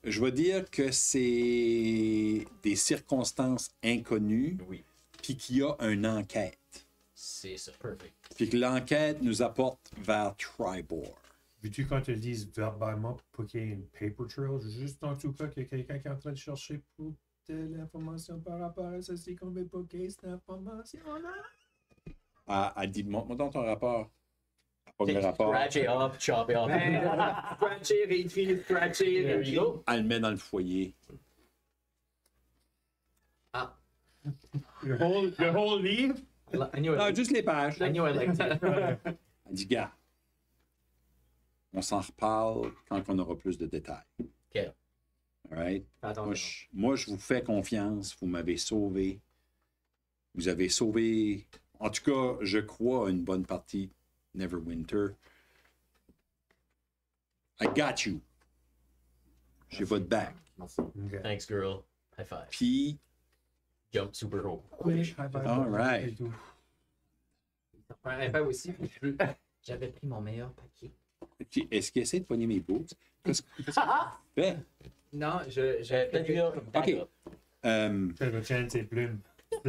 Je vais dire que c'est des circonstances inconnues, Oui, puis qu'il y a une enquête. c'est ça. Perfect. Puis que l'enquête nous apporte vers Tribor. Veux-tu qu'on te le dise verbalement pour qu'il y ait une paper trail, juste en tout cas qu'il y a quelqu'un qui est en train de chercher pour de l'information par rapport à ceci qu'on veut pas qu'il y ait cette information-là? Elle dit, montre-moi donc ton rapport. Elle pogne le rapport. Scratch it up, chop it off. Scratcher, réécrire, scratcher, There you go. Elle le met dans le foyer. Le whole livre? I knew Non, it. juste les pages. I knew I liked it. Elle dit, gars, on s'en reparle quand on aura plus de détails. OK. All right? Fais attention. Moi, je vous fais confiance. Vous m'avez sauvé. Vous avez sauvé, en tout cas, je crois, une bonne partie Neverwinter. I got you. J'ai votre back. Okay. Thanks, girl. High five. Puis, Jump super haut. all right. Un iPad aussi. J'avais pris mon meilleur papier. Est-ce qu'il essaie de pogner mes boots? Qu'est-ce que tu fais? Non, Peut-être une heure comme OK. Trevor Chan, ses plumes.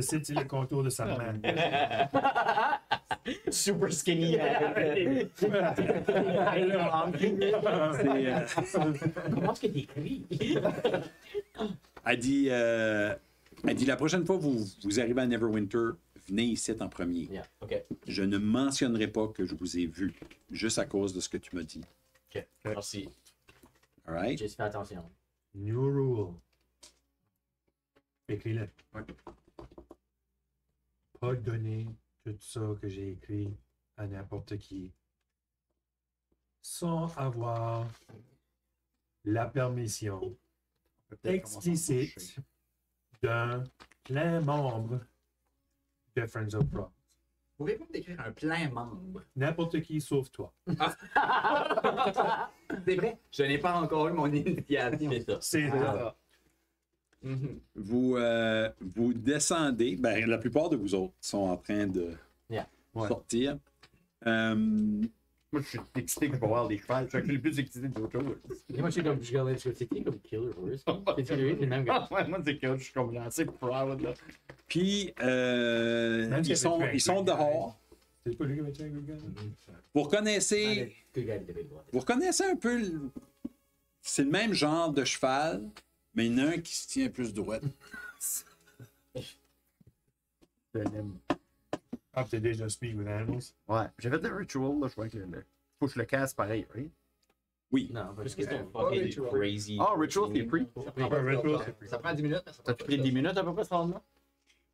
C'est le contour de sa main. Super skinny. Comment est-ce que t'écris? Elle dit, la prochaine fois que vous arrivez à Neverwinter, venez ici en premier. Yeah, OK. Je ne mentionnerai pas que je vous ai vu, juste à cause de ce que tu m'as dit. OK. Merci. All right? Juste fais attention. New rule. Écris-le. Pas donner tout ça que j'ai écrit à n'importe qui sans avoir la permission explicite d'un plein membre de Friends of Pro. Pouvez-vous me décrire un plein membre? N'importe qui sauf toi. C'est vrai, je n'ai pas encore eu mon initiation. C'est ça. C'est ça. Mhm. Vous descendez. Ben, la plupart de vous autres sont en train de Yeah. sortir. Moi, je suis excité que je vais voir les chevals. Je suis le plus excité d'autre chose. Moi, je suis comme, je regardais sur c'était comme Killer Horse. C'est lui, c'est le même gars. Ouais, moi, c'est que je suis comme assez proud, là. Puis, Même ils sont si dehors. C'est pas lui qui avait tué un gars? Vous reconnaissez, vous reconnaissez un peu. C'est le même genre de cheval, mais il y en a un qui se tient plus droit. Ah, t'es déjà speak with animals? Ouais, j'ai fait le ritual, là, je vois que faut que je le casse pareil, right? Oui. Non, Parce parce que que c'est un Pas fucking ritual. crazy. Ah, ritual, c'est free. Ça prend 10 minutes. Mais ça T'as-tu pris 10 minutes à peu près, ce round-là?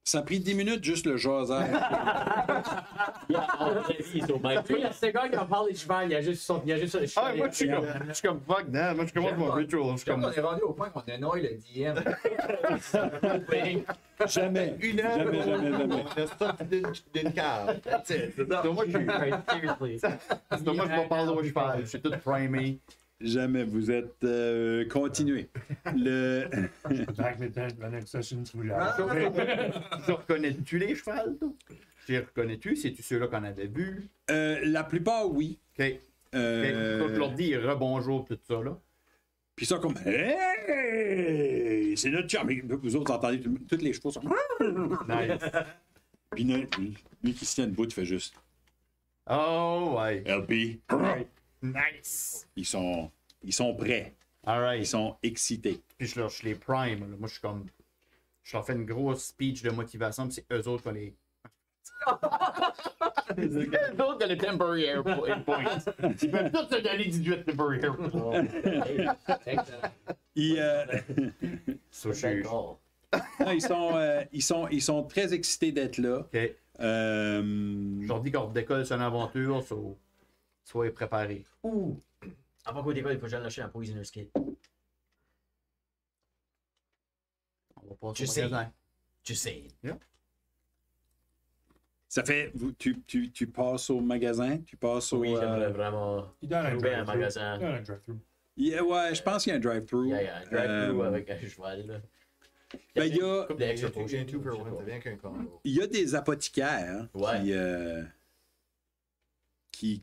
Ça a pris 10 minutes juste le jasage. c'est gars qui en parle des chevaux, il y a juste le cheval. Ah, moi, je suis comme fuck, non, moi, je commence mon ritual. Je suis Comme comme. on est rendu au point qu'on annoie le DM. Jamais. Une heure, Jamais, jamais, jamais. on a sorti d'une cave. That's it. C'est ça. Moi, je suis. Seriously. C'est moi, je vais parler au cheval. Je suis tout primé. Jamais. Vous êtes continuez. Le... Back the tent, la next session, tu voulais. Tu reconnais-tu les chevals, toi? Tu les reconnais-tu? C'est-tu ceux-là qu'on avait vus? la plupart, oui. Ok. Ok. Je leur dis rebonjour, tout ça, là. Puis ça comme hey, c'est notre chum. Et vous autres entendez tous les chevaux sont. Nice. Puis lui qui se tient debout, il fait juste Oh, ouais. LP. Nice. Ils sont prêts. Alright. Ils sont excités. Puis je les prime. Là. Moi, je suis comme. Je leur fais une grosse speech de motivation, puis c'est eux autres qui les. Eux autres qui ont les temporary air points. Ils peuvent tous se donner 18 temporary air points. So, Non, ils sont très excités d'être là. OK. Je leur dis qu'on décolle sur une aventure, soyez préparés. Ouh! Avant qu'on décolle, il faut que j'aille lâcher un Poisoner's Kit. On va passer Je au sais. magasin. Tu sais. Ça fait. Tu passes au magasin, tu passes au. Oui, j'aimerais vraiment Il donne un trouver un drive-thru. magasin. Il donne un drive-thru. Yeah, ouais, je pense qu'il y a un drive-thru. Il y a un drive-thru avec un cheval, là. Ben, il y a- Couple d'extra potions, J'ai un two for je sais one, pas. t'as bien qu'un combo. Il y a des apothicaires Ouais.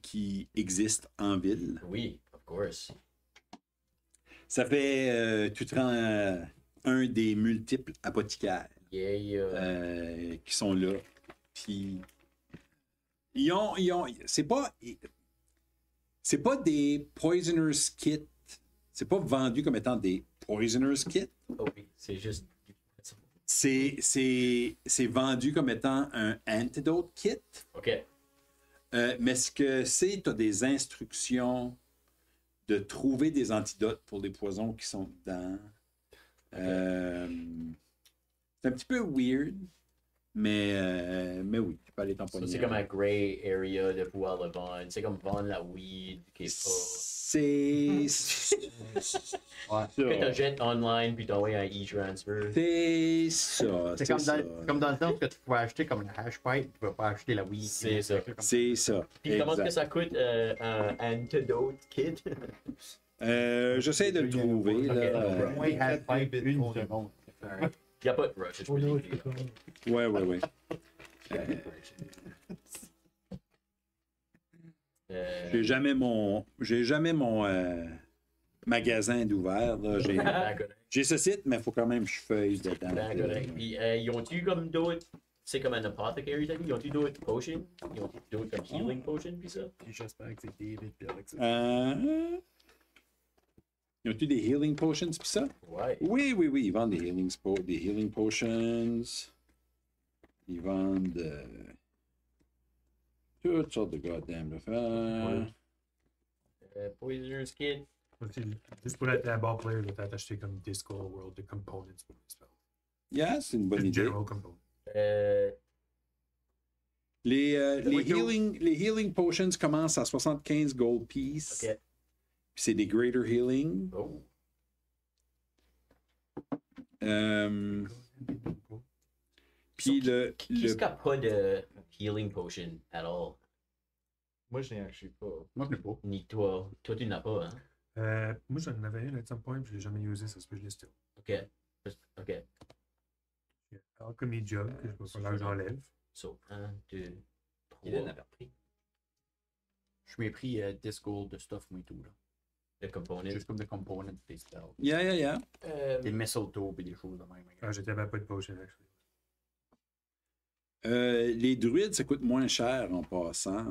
qui existent en ville. Oui, of course. Ça fait tu te rends un des multiples apothicaires qui sont là. Puis ils ont c'est pas des poisoners kits. C'est pas vendu comme étant des poisoners kits. Oh oui, c'est juste. C'est vendu comme étant un antidote kit. OK. Mais ce que c'est, tu as des instructions de trouver des antidotes pour les poisons qui sont dedans. C'est un petit peu weird, mais oui, tu peux aller tamponner. Ça, c'est comme un gray area de pouvoir le vendre. C'est comme vendre la weed qui est pas. C'est Que tu jettes online puis t'envoies un e-transfer. C'est ça. C'est comme dans le temps que tu pouvais acheter comme une hash pipe, tu peux pas acheter la weed. C'est ça. C'est ça. Puis comment est-ce que Exact. ça coûte un antidote kit? J'essaie de le trouver. Là. Moi, hash pipe, une seconde. Il n'y a pas de rush. it's really easy. Ouais. J'ai jamais mon magasin d'ouvert. Là. J'ai ce site, mais il faut quand même que je feuille dedans. Ben correct. Puis, ils ont-tu comme d'autres. C'est comme un apothecary, t'as dit? Ils ont-tu d'autres potions? Ils ont d'autres comme healing potions, puis ça? J'espère que c'est David puis Alex. Ils ont-tu des healing potions pis ça? Ouais. Oui, ils vendent des healing potions. Ils vendent toutes sortes de goddamn affaires. Poisoner's kit. Juste pour être un bon player, tu as acheté comme Disco World de components pour les spells. Yeah, c'est une bonne Just idée. general components. Les Oui, healing potions commencent à 75 gold piece. Ok. Puis c'est des greater healing. Oh. Puis Qui n'a pas de healing potion at all? Moi, je n'ai actually pas. Moi, je l'ai pas. Ni toi. Toi, tu n'as pas, hein? Moi, j'en avais une at some point, puis je l'ai jamais usé, ça se peut que je l'ai still. OK. OK. Alchemy Jug, que je vais falloir que j'enlève. So, 1, 2, Il en 3. avait repris. Je m'ai pris 10 gold de stuff, moi et tout. Là. Le component. Juste comme des components des spells. Yeah. Des mistletoe et des choses de même. J'étais pas de potion, actually. Les druides, ça coûte moins cher en passant.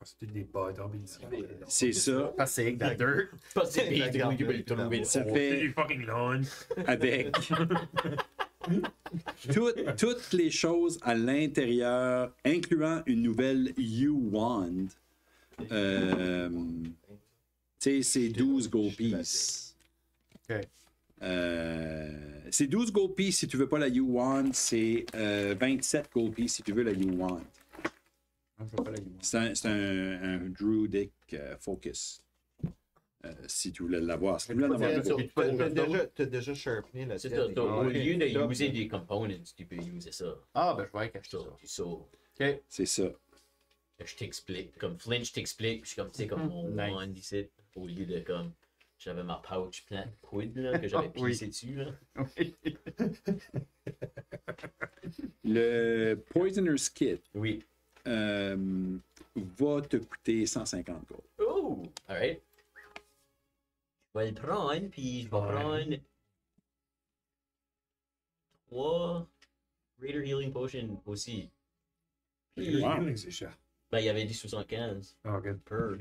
C'était des bâtards, C'est ça. Parce que c'est avec de la dirt. Pas si vite, tu peux le trouver. Ça C'est fait du fucking lawn. avec toutes les choses à l'intérieur, incluant une nouvelle U-Wand. Tu sais, c'est 12 gold pieces. Ok. C'est 12 gold pieces si tu veux pas la U-Wand, c'est 27 gold pieces si tu veux la U-Wand. Je veux pas la limite. C'est un druidic focus. Si tu voulais l'avoir. Si tu voulais l'avoir. T'as déjà sharpené la C'est tienne. ça. Au lieu de user des components, tu peux user ça. Ah, ben je vais acheter So, ça. so, Ok. C'est ça. je t'explique. Comme Flinch t'explique, puis je suis comme, tu sais, comme mon Nice. wand ici, au lieu de comme, j'avais ma pouch plein de poudre là, que j'avais Oui. pissé dessus. Là. Le Poisoner's Kit Oui. va te coûter 150 gold. Oh! Alright. Je vais le prendre, puis je vais prendre 3 Greater Healing Potion aussi. Puis, Wow. C'est cher. ben, il y avait dit 75 Ah, good. per.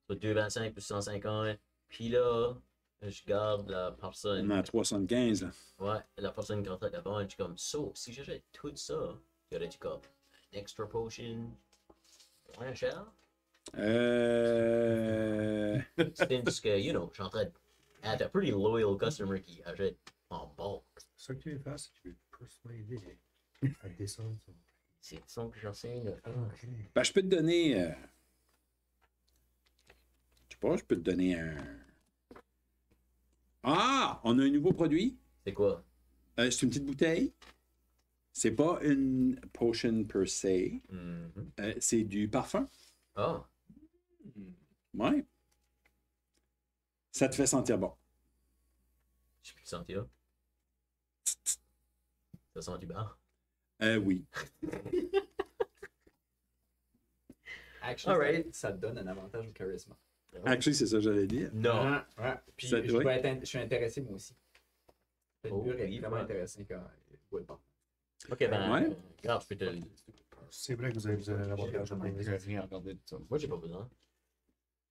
So, 225 plus 150. Puis là, je garde la personne. On est à 315. Là. Ouais, la personne qui rentre là-bas, je suis comme, so, si j'achète tout ça, y aurait-tu comme un extra potion moins cher? Since que, you know, je suis en train d'être un pretty loyal customer qui achète en bulk. C'est ça que tu veux faire, c'est que tu veux persuader à descendre son. C'est ça que j'essaie de faire. Ok. Ben, je peux te donner. Je sais pas, je peux te donner un. Ah! On a un nouveau produit. C'est quoi? C'est une petite bouteille. C'est pas une potion per se. C'est du parfum. Ah, Ouais. Ça te fait sentir bon. je peux le sentir. Ça sent du bar. Oui. Actually, Alright. ça te donne un avantage au charisme. Actually, c'est ça que j'allais dire. Non. Ouais. Puis Ça- ouais. je suis intéressé moi aussi. Le Oh, mur est oui, vraiment ouais. intéressant quand il voit le pas. Ok, ben. Ouais. Regarde, je peux te le. C'est vrai que vous avez l'avantage. J'ai rien regardé de ça. Moi, j'ai pas besoin.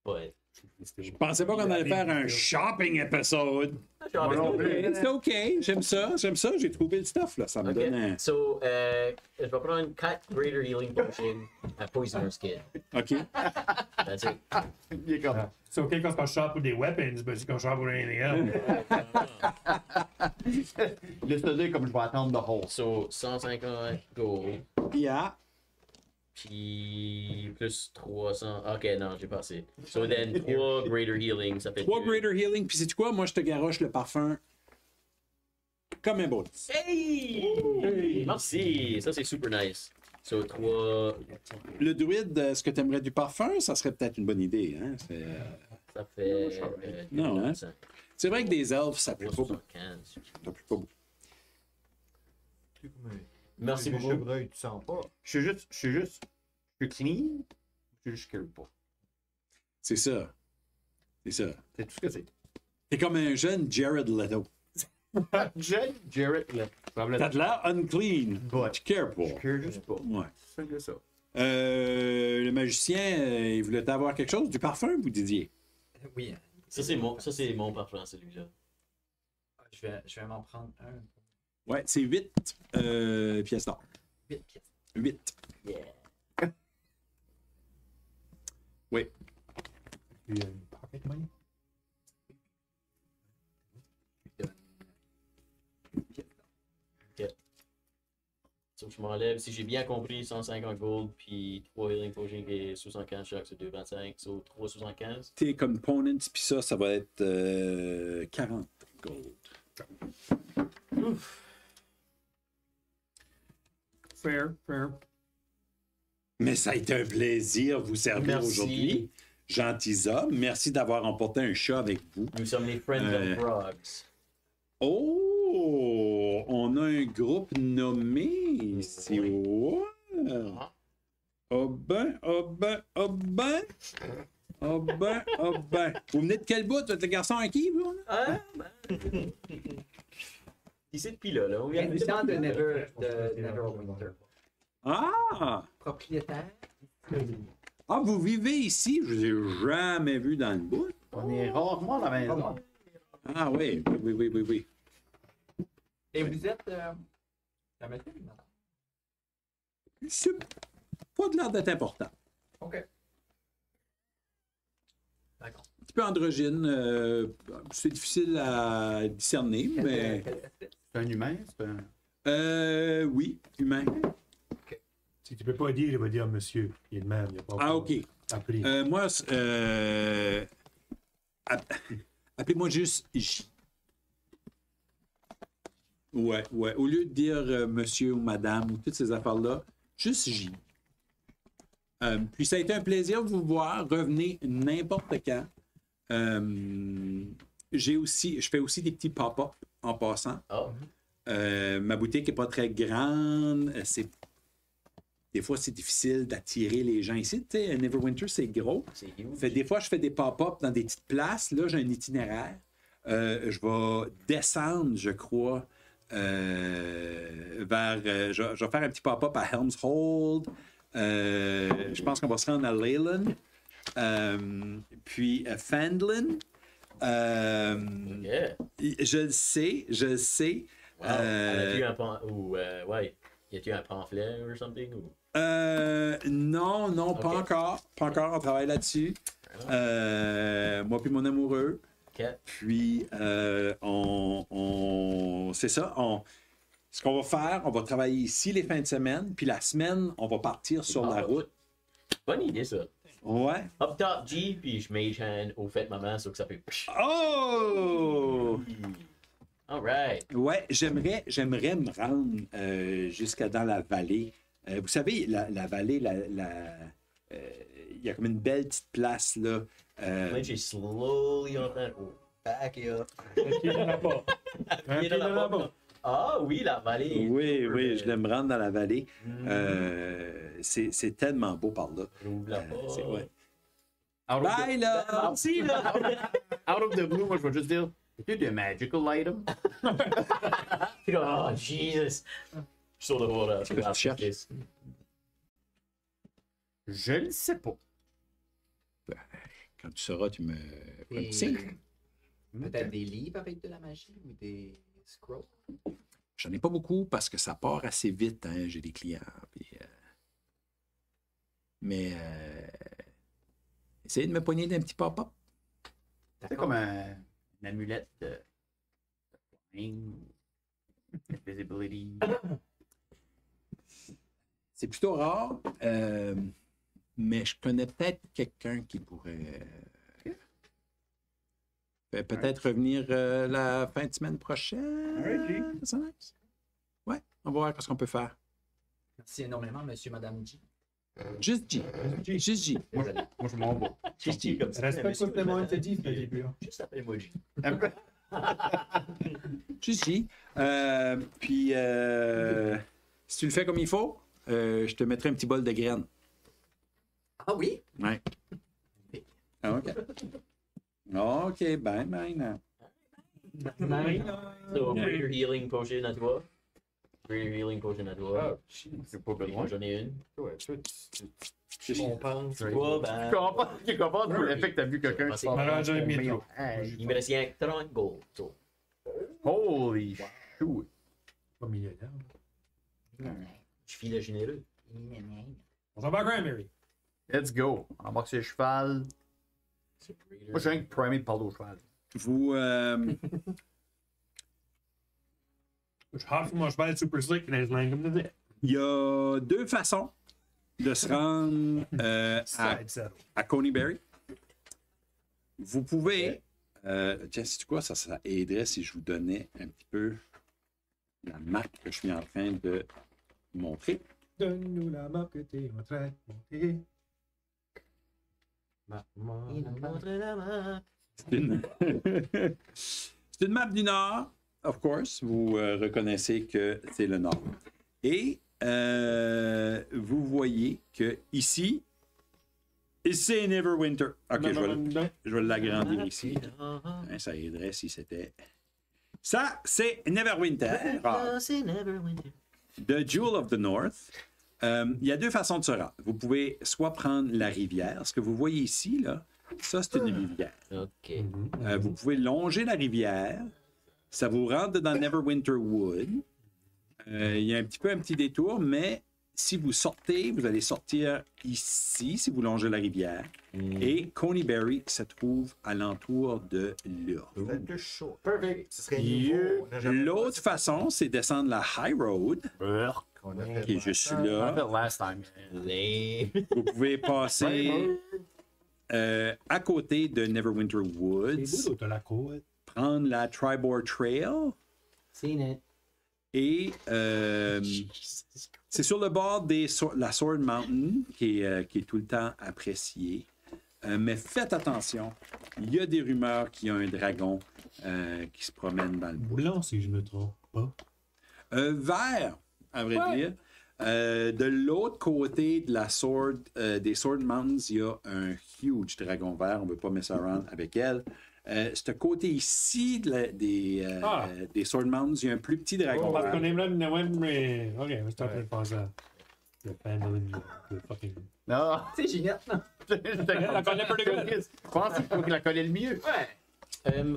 But. Je pensais pas qu'on allait faire un shopping episode. Genre, C'est OK, j'aime ça, j'ai trouvé le stuff, là, ça me donne un... Ok, so, je vais prendre 4 Greater Healing Potion à Poisoner's Kid. OK. That's it. Il est comme. C'est OK quand je shop pour des weapons, mais c'est quand je shop pour anything else. Laisse-le comme je vais attendre the whole. So, 150 gold, Yeah. puis plus 300. Ok, non, j'ai pas assez. So, then 3 Greater Healing, ça fait 3 deux. Greater Healing, puis sais-tu quoi? Moi, je te garoche le parfum comme un bonus. Hey! Merci! Ça, c'est super nice. So, 3. Le druide, est-ce que tu aimerais du parfum? Ça serait peut-être une bonne idée, hein? Ça fait. Non, hein? C'est vrai que des elfes, ça pue pas beaucoup. 375. Ça pue pas beaucoup. Merci Le beaucoup. chevreuil, tu sens pas. Je suis clean. Je suis juste pas. C'est ça. C'est ça. C'est tout ce que c'est. T'es comme un jeune Jared Leto. Jared, là. T'as de l'air unclean. Ouais. Tu cares pas. Je care juste pas. Ouais. C'est simple que ça. Le magicien, il voulait avoir quelque chose? Du parfum, vous disiez? Oui. hein. Ça, c'est mon parfum, celui-là. Je vais m'en prendre un. Ouais, c'est 8 pièces d'or. 8 pièces. 8. Yeah. Oui. Puis, pocket money. So, je m'enlève, si j'ai bien compris, 150 gold, puis 3 healing potions qui est 75 chaque, c'est 225, so 375. Tes components, puis ça va être 40 gold. Fair. Mais ça a été un plaisir de vous servir Merci. aujourd'hui. Gentils hommes, merci d'avoir emporté un chat avec vous. Nous sommes les Friends of Frogs. Oh, on a un groupe nommé ici. Ouais. Oh ben. Vous venez de quel bout, le garçon à qui, vous? Ah, ben. Ici depuis là, on vient de Habitant de Neverwinter. Ah! Propriétaire. Ah, vous vivez ici? Je vous ai jamais vu dans le bout. On est rarement à la maison. Ah oui. Et vous êtes. La médecine, madame? C'est pas de l'air d'être important. Ok. D'accord. Un petit peu androgyne, c'est difficile à discerner, mais... C'est un humain, c'est un. Oui, humain. Si tu peux pas dire, il va dire monsieur. Il est de même. Il a pas Ah, OK. appris. Moi, appelez-moi juste J. Ouais. Au lieu de dire monsieur ou madame ou toutes ces affaires-là, juste J. Puis ça a été un plaisir de vous voir. Revenez n'importe quand. Je fais aussi des petits pop-up en passant. Oh. Ma boutique n'est pas très grande. Des fois, c'est difficile d'attirer les gens ici. Tu sais, Neverwinter, c'est gros. C'est huge. Des fois, je fais des pop-up dans des petites places. Là, j'ai un itinéraire. Je vais descendre, je crois, vers... je vais faire un petit pop-up à Helm's Hold. Je pense qu'on va se rendre à Leyland. Puis Fandlin. Yeah. Je le sais. Wow. As-tu un ouais. Y a-tu un pamphlet ou something? Ou... Non, Ok. pas encore. Pas encore, on travaille là-dessus. Moi puis mon amoureux. Ok. Puis, c'est ça. Ce qu'on va faire, on va travailler ici les fins de semaine. Puis la semaine, on va partir sur la route. Bonne idée, ça. Ouais. Up top G, puis je mage hand au fait maman, sauf que ça fait. Oh! Alright. Ouais, j'aimerais me rendre jusqu'à dans la vallée. Vous savez, la vallée, il y a comme une belle petite place, là. Lynch is slowly on that. Oh, back it up. Qui est là-bas? Un Pied pied dans la là-bas. Ah oui, la vallée. Oui, je vais me rendre dans la vallée. c'est tellement beau par là. J'ouvre la C'est porte. ouais. Out of Bye, là! Merci, là! Out of the blue, moi, je vais juste dire, c'est des magical items. Puis là, oh, Jesus! Je suis sûr de voir que tu cherches? Je le sais pas. Quand tu sauras, tu me feras un petit signe. Peut-être des livres avec de la magie ou des scrolls. J'en ai pas beaucoup parce que ça part assez vite, hein, j'ai des clients. Puis, mais essayez de me poigner d'un petit pop-up. C'est comme une amulette de invisibility. C'est plutôt rare, mais je connais peut-être quelqu'un qui pourrait peut-être revenir la fin de semaine prochaine. Alright, Ça serait nice. Ouais, on va voir ce qu'on peut faire. Merci énormément, monsieur, madame G. Juste G. Juste G. Désolé. Moi, je m'en vais. Juste comme ça. Respecte pas le monde te dit, Philippe. Juste appelle-moi G. Juste G. Puis, si tu le fais comme il faut, je te mettrai un petit bol de graines. Ah oui? Ouais. OK. OK, ben, now. So, Greater Healing Potion à toi. Greater Healing Potion à toi. J'ai pas besoin. J'en ai une. Ouais, toi, tu compenses. Toi, ben. Tu comprends tout l'effet que t'as vu quelqu'un Ouais, qui Malheureusement, j'en ai mis trop. Il me reste rien que 30 gold. So. Holy shoot. Pas millionnaire. Je file généreux. On s'en va à Cranberry. Let's go. Embarque sur le cheval. C'est Greater. Moi, je viens de primer de parler au cheval. Vous, Je hop sur mon cheval super slick et je langue comme de il y a deux façons de se rendre Side saddle. à Coneyberry. Vous pouvez. Tiens, sais-tu quoi? Ça aiderait si je vous donnais un petit peu la map que je suis en train de montrer. Donne-nous la map que t'es en train de monter. C'est une... c'est une map du Nord, of course. Vous reconnaissez que c'est le Nord. Et vous voyez que ici, c'est Neverwinter. Ok, je vais l'agrandir ici. Hein, ça aiderait si c'était. Ça, c'est Neverwinter. C'est Neverwinter. The Jewel of the North. Il y a deux façons de se rendre. Vous pouvez soit prendre la rivière. Ce que vous voyez ici, là, ça, c'est une rivière. Ok. Vous pouvez longer la rivière. Ça vous rentre dans Neverwinter Wood. Il y a un petit détour, mais si vous sortez, vous allez sortir ici, si vous longez la rivière. Et Coneyberry se trouve alentour de là. Perfect. Ce serait You- nouveau. On a jamais L'autre façon, c'est descendre la High Road, qu'on a fait. qui est juste I là. bet last time. Lame. Vous pouvez passer à côté de Neverwinter C'est Woods, beau, t'as la côte. prendre la Tribord Trail. Seen it. Et c'est sur le bord de la Sword Mountain qui est tout le temps apprécié. Mais faites attention, il y a des rumeurs qu'il y a un dragon qui se promène dans le bois. Blanc, si je me trompe pas. Vert, à vrai dire. De l'autre côté de la Sword, des Sword Mountains, il y a un huge dragon vert. On ne veut pas mess around avec elle. Ce côté ici des Sword Mountains, il y a un plus petit dragon Parce qu'on vert. aime là, mais. Ok, je suis en train de penser à. Le Pandolin, le fucking. Non. C'est génial. La connais pretty good. Je pense qu'il faut qu'il la connaisse le mieux.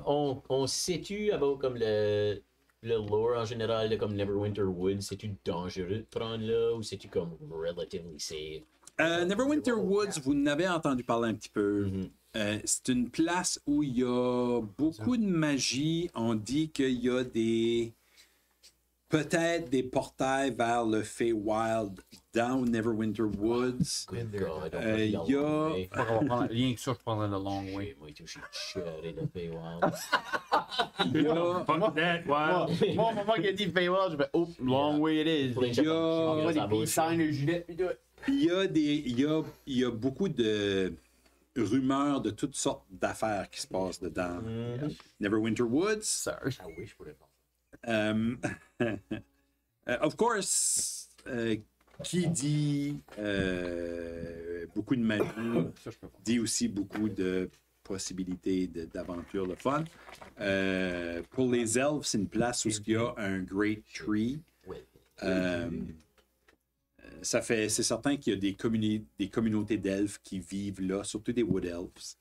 On sait-tu about comme le lore en général, là, comme Neverwinter Woods, c'est-tu dangereux de prendre là ou c'est-tu comme relatively safe? Neverwinter Woods, vous n'avez entendu parler un petit peu. C'est une place où il y a beaucoup de magie. On dit qu'il y a peut-être des portails vers le Feywild dans Neverwinter Woods. Good God, on il va y y a- aller. Rien que ça, je prendrais le long way. Moi, tout, je suis cheré de Feywild. Il y a, Fuck that, wow. Moi, au moment qu'il a dit Feywild, je fais oh, long way it is. Pour les il y a- On va ça des va, signes, le gilet, puis tout. il y a beaucoup de rumeurs de toutes sortes d'affaires qui se passent dedans. Neverwinter Woods. Sorry. Ah oui, je pourrais pas. Of course, qui dit beaucoup de magie, Ça, je peux pas. dit aussi beaucoup de possibilités d'aventures, de fun. Pour les elfes, c'est une place où il y a un Great Tree. Ouais. C'est certain qu'il y a des communautés d'elfes qui vivent là, surtout des Wood Elves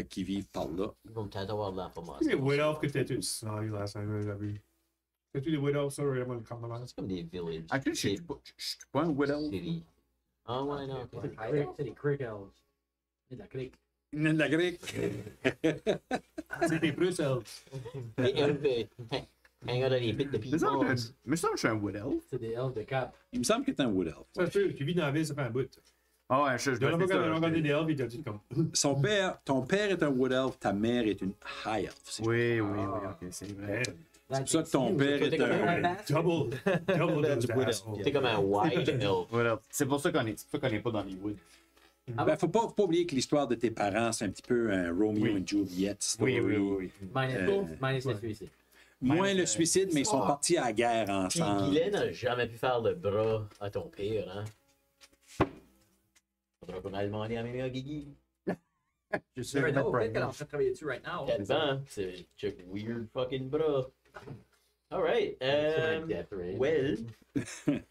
qui vivent par là. Ils vont peut-être avoir de l'information. C'est des Wood Elves que t'as tous scénario last time, j'avais vu. T'as-tu des Wood Elves, ça, vraiment, le camp de base? C'est comme des villages. Actually, je suis pas un Wood Elf. City. Ah ouais, non, ok. C'est des Creek Elves. C'est de la crique. Il y a de la grecque. C'est des Bruce Elves. Les elfes, hang out à des bits de Mais ça, people. je suis un Wood Elf. C'est des Elves de Cap. Il me semble que c'est un Wood Elf. Ça, c'est sûr, tu vis dans la ville, ça fait un bout. Ah ouais, je De la fois fais qu'on a ça. regardé des Elves, il t'a dit comme. Ton père est un Wood Elf, ta mère est une High Elf. si je Oui, ok, c'est vrai. C'est pour ça que ton père est un. Double those Wood Elf. assholes. C'est comme un white elf. Wood Elf. C'est pour ça qu'on est pas dans les woods. Ben, faut pas oublier que l'histoire de tes parents, c'est un petit peu un Romeo Oui. et Juliet story. Oui. Minus le suicide. Moins le suicide, mais ils sont partis à la guerre Puis ensemble. Guylaine n'a jamais pu faire le bras à ton père, hein? Faudra qu'on aille demander à Mémé à Guigui. Je sais Right now, mettre peut-être qu'elle est en Prime. train de travailler dessus right now. Quel vent, c'est check weird fucking bras. Alright, Death Ray. well,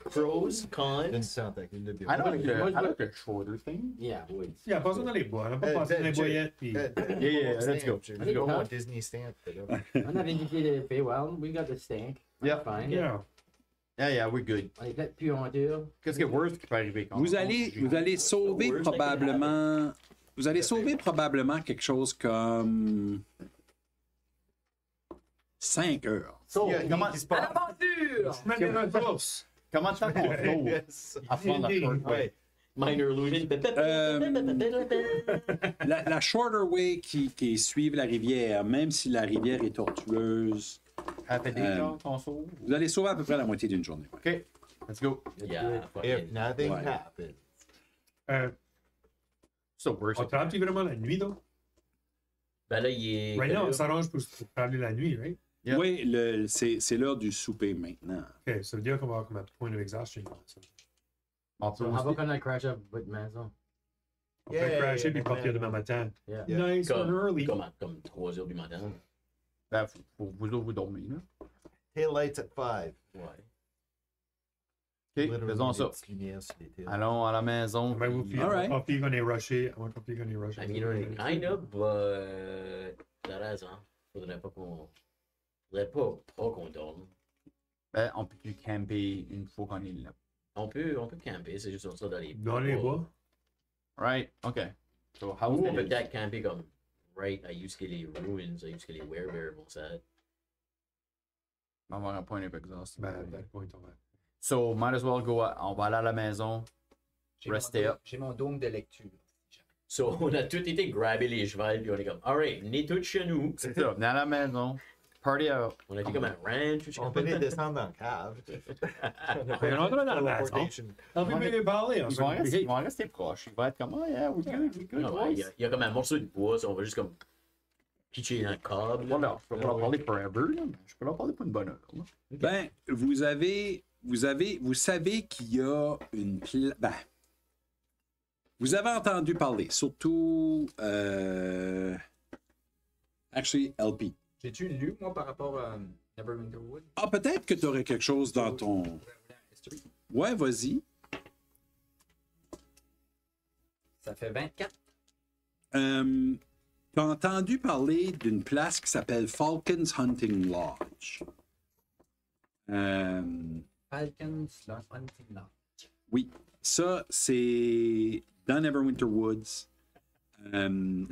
pros, cons. Une centaine de I like a shorter thing. Yeah, woods. Il a pas ça dans les bois, on a pas passé dans les boyettes, puis. Yeah, let's go. J'ai Let's vu go. mon Disney stamp. là. On avait visité le Feywild. We got the stank. Yeah. Fine. Yeah. Yeah, we're good. On est peut-être plus honteux. Qu'est-ce que worst qui peut arriver quand Vous allez sauver Worst probablement. Vous allez sauver probablement quelque chose comme 5 heures. Il y a comment- rien qui se passe. Aventure! Je mets dans la course. Comment de temps qu'on sauve Yes. à prendre la short way? Ouais. Minor illusion. La shorter way qui suit la rivière, même si la rivière est tortueuse, Half a day, genre, qu'on sauve? vous allez sauver à peu près la moitié d'une journée. ouais. OK, let's go. Yeah, If fucking. nothing Ouais. happens. So worst. On travaille vraiment la nuit, donc. Ben là, il est. Right now, on s'arrange pour travailler la nuit, right? Yeah. Oui, c'est l'heure du souper maintenant. Ok, ça veut dire qu'on va avoir comme un point of exhaustion. Ça. On peut So, how about aussi- qu'on a crash up votre maison? On peut crasher puis partir demain matin. Yeah. Nice and Comme, early. comme 3 heures du matin. Ben, faut vous autres, vous dormir, là. Taillights at 5. Ouais. OK, faisons ça. Lumière sur les tails. Allons à la maison. Ben, vous puis- All right. on qu'on est rushé. On va qu'on est rushé. I mean, kind of, but. T'as raison. Faudrait pas qu'on dorme. Ben, on peut plus camper une fois qu'on est là. On peut camper, c'est juste ça dans les Dans les bois. Right, OK. So, how Ou on peut is peut-être camper comme right à jusqu'à les ruins, à jusqu'à les werebears vont ça. on va avoir un point of exhaustion. Ben, that point, on va. So, might as well go. On va aller à la maison. J'ai Restez mon- up. J'ai mon dôme de lecture. So, on a tout été grabber les chevals, puis on est comme, alright, on est tous chez nous. C'est ça, venez à la maison. Party out. On a été comme un ranch. ou je sais On pas. peut les descendre dans le cave. On est rentré dans la maison. Teleportation. On peut bien parler. Ils vont rester proches. Ils vont être comme, oh yeah, we're good, we're good. Non, ouais, il y a comme un morceau de bois, so on va juste comme pitcher dans le câble. là. Voilà, je peux pas leur parler forever, là, mais je peux leur parler pour une bonne heure. là. Ben, vous savez qu'il y a une ben, vous avez entendu parler, surtout actually LP. J'ai-tu lu, moi, par rapport à Neverwinter Wood? Ah, peut-être que tu aurais quelque chose dans ton. History. Ouais, vas-y. Ça fait 24. Tu as entendu parler d'une place qui s'appelle Falcon's Hunting Lodge. Falcons, Lord Hunting Lodge. Oui, ça, c'est dans Neverwinter Woods.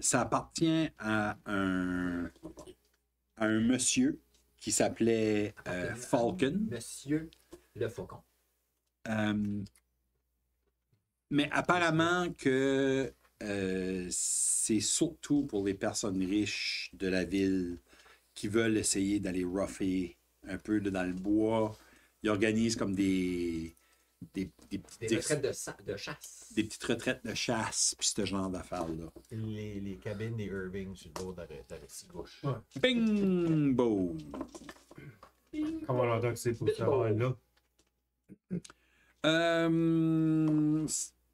Ça appartient à un monsieur qui s'appelait Falcon. Monsieur le Faucon. Mais apparemment que c'est surtout pour les personnes riches de la ville qui veulent essayer d'aller rougher un peu dans le bois. Ils organisent comme des Des retraites de chasse. des petites retraites de chasse, puis ce genre d'affaires-là. Les cabines des Irving sur le bord de la gauche. Ouais. Bing! Boom! Comment on entend que c'est pour savoir là?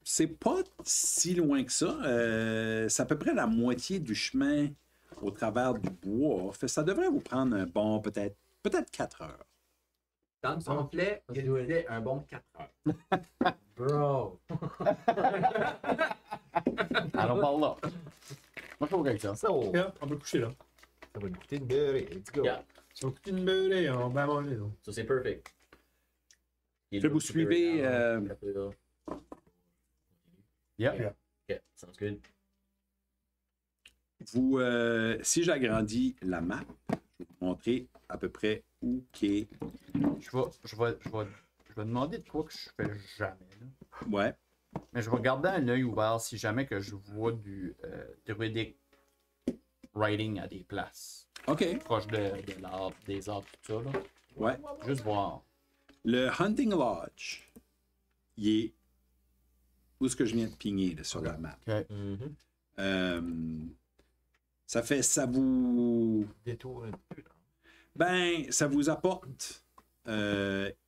C'est pas si loin que ça. C'est à peu près la moitié du chemin au travers du bois. Fait, ça devrait vous prendre un bon, peut-être 4 heures. Dans son pamphlet, il disait un bon 4 heures. Bro. Alors, par là. Moi, je trouve quelque chose. So, Yeah, on peut coucher là. ça va nous coûter une beurrée. Let's go. Yeah. Ça va coûter une beurrée, on va manger. So c'est perfect. Fait, vous suivez, Yeah. Yeah. Yeah, sounds good. vous, si j'agrandis la map, je vais vous montrer à peu près où qu'est. Je vais demander de quoi que je fais jamais. Là. Ouais. Mais je vais garder un œil ouvert si jamais que je vois du druidic writing à des places. OK. Proche de l'arbre, des arbres, tout ça. Là. Ouais. Juste voir. Le Hunting Lodge, il est où est-ce que je viens de pigner là, sur la map. OK. Ça vous. Détour un peu. Ben, ça vous apporte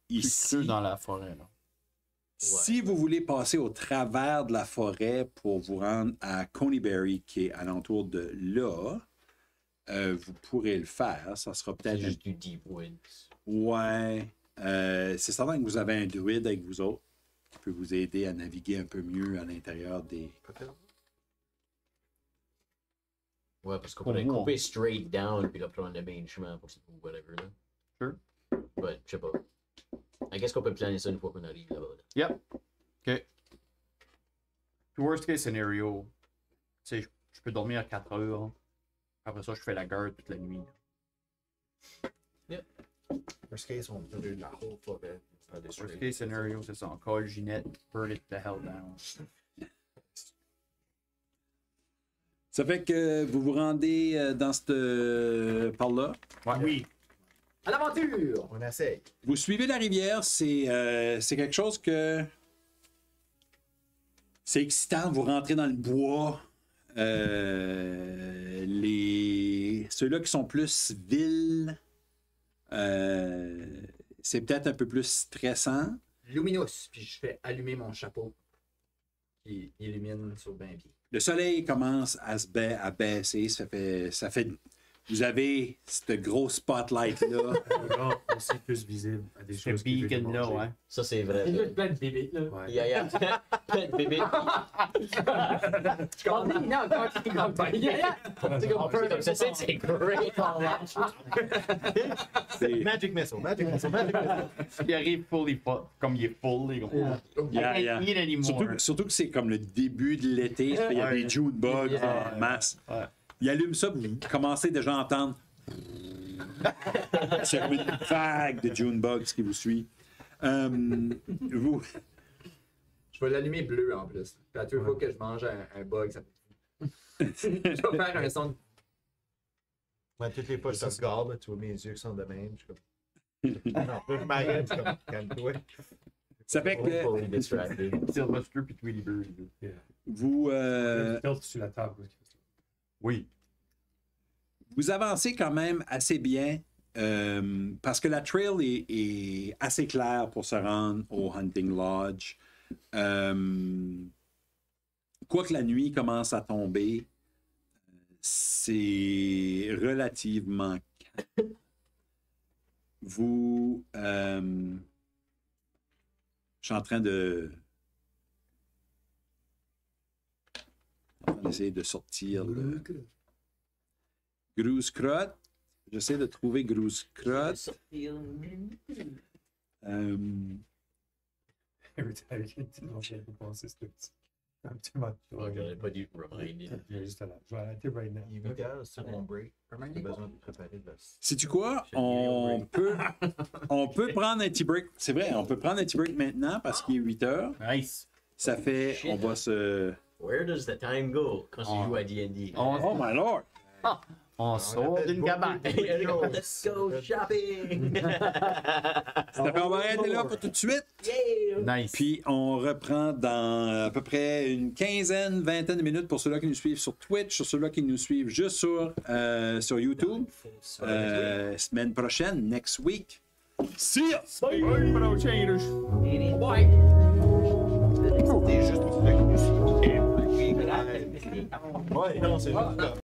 ici. Dans la forêt. Là. Si vous voulez passer au travers de la forêt pour vous rendre à Coneyberry, qui est alentour de là, vous pourrez le faire. Ça sera C'est peut-être. juste du deep woods. Ouais. C'est certain que vous avez un druide avec vous autres qui peut vous aider à naviguer un peu mieux à l'intérieur des. Ouais, parce qu'on Pour pourrait moi. couper straight down puis là prendre le main chemin pour ou whatever là. Sure. Ouais, je sais pas. I guess qu'on peut planer ça une fois qu'on arrive là-bas. Là. Yep. OK. Puis worst case scenario, tu sais, je peux dormir à 4 heures. Après ça, je fais la garde toute la nuit. Worst case, on peut faire la whole forêt. Worst case scenario, c'est ça. On call Ginette, burn it the hell down. Ça fait que vous vous rendez dans cette par-là. Ouais. Oui. À l'aventure! On essaye. Vous suivez la rivière, c'est quelque chose que. C'est excitant, vous rentrez dans le bois. Ceux-là qui sont plus villes, c'est peut-être un peu plus stressant. Luminous, puis je fais allumer mon chapeau qui illumine sur 20 pieds. Le soleil commence à à baisser. Ça fait. Vous avez cette grosse spotlight-là. aussi plus visible à des Ce choses qui veulent beacon là, manger. ouais. Ça c'est vrai. C'est juste plein de bébés, là. Ouais. Yeah. Plein de bébés. Je comprends, non, quand tu comme pas. C'est En plus comme ça, c'est great. Magic Missile, Magic Missile, Magic Missile. Il arrive fully full, comme il est full, les gars. Yeah, yeah. Eat anymore. Surtout que c'est comme le début de l'été. Il y a des June bugs en masse. Ouais. Il allume ça, vous commencez déjà à entendre. C'est comme une vague de June bugs qui vous suit. Vous. Je vais l'allumer bleu en plus. Puis à chaque fois que je mange un bug, ça je vais faire un son de... Moi, toutes les fois que je te regarde, là, tu vois mes yeux qui sont de même. Je suis comme. Non, je m'arrête, je suis comme, calme-toi. Ça fait que Fully distracted. Sylvester puis Tweety Bird. vous. Le filtre sur la table. Oui. Vous avancez quand même assez bien parce que la trail est assez claire pour se rendre au Hunting Lodge. Quoique la nuit commence à tomber, c'est relativement calme. Vous... je suis en train d'essayer de sortir le... Groose-crotte. J'essaie de trouver Groose-crotte. Every time you get to j'ai pensé c'est un petit peu. Oh, j'aurais pas dû reminder. Il est juste là. Je vais arrêter right now. Il est 8 heures, c'est mon break. J'ai besoin de préparer de la. Sais-tu quoi? On peut prendre un petit break. C'est vrai, on peut prendre un petit break maintenant parce qu'il est 8 heures. Nice. Ça fait... On va se... Where does the time go quand tu joues à D&D? Oh my lord! On sort d'une cabane. Let's go shopping! Ça fait, on va arrêter là pour tout de suite. Nice. Puis on reprend dans à peu près une quinzaine, vingtaine de minutes pour ceux-là qui nous suivent sur Twitch, sur ceux-là qui nous suivent juste sur YouTube. Semaine prochaine, next week. See ya! Bye, bro, cheaters. Bye! T'es juste le Oui, mais là, Ouais, non, c'est juste.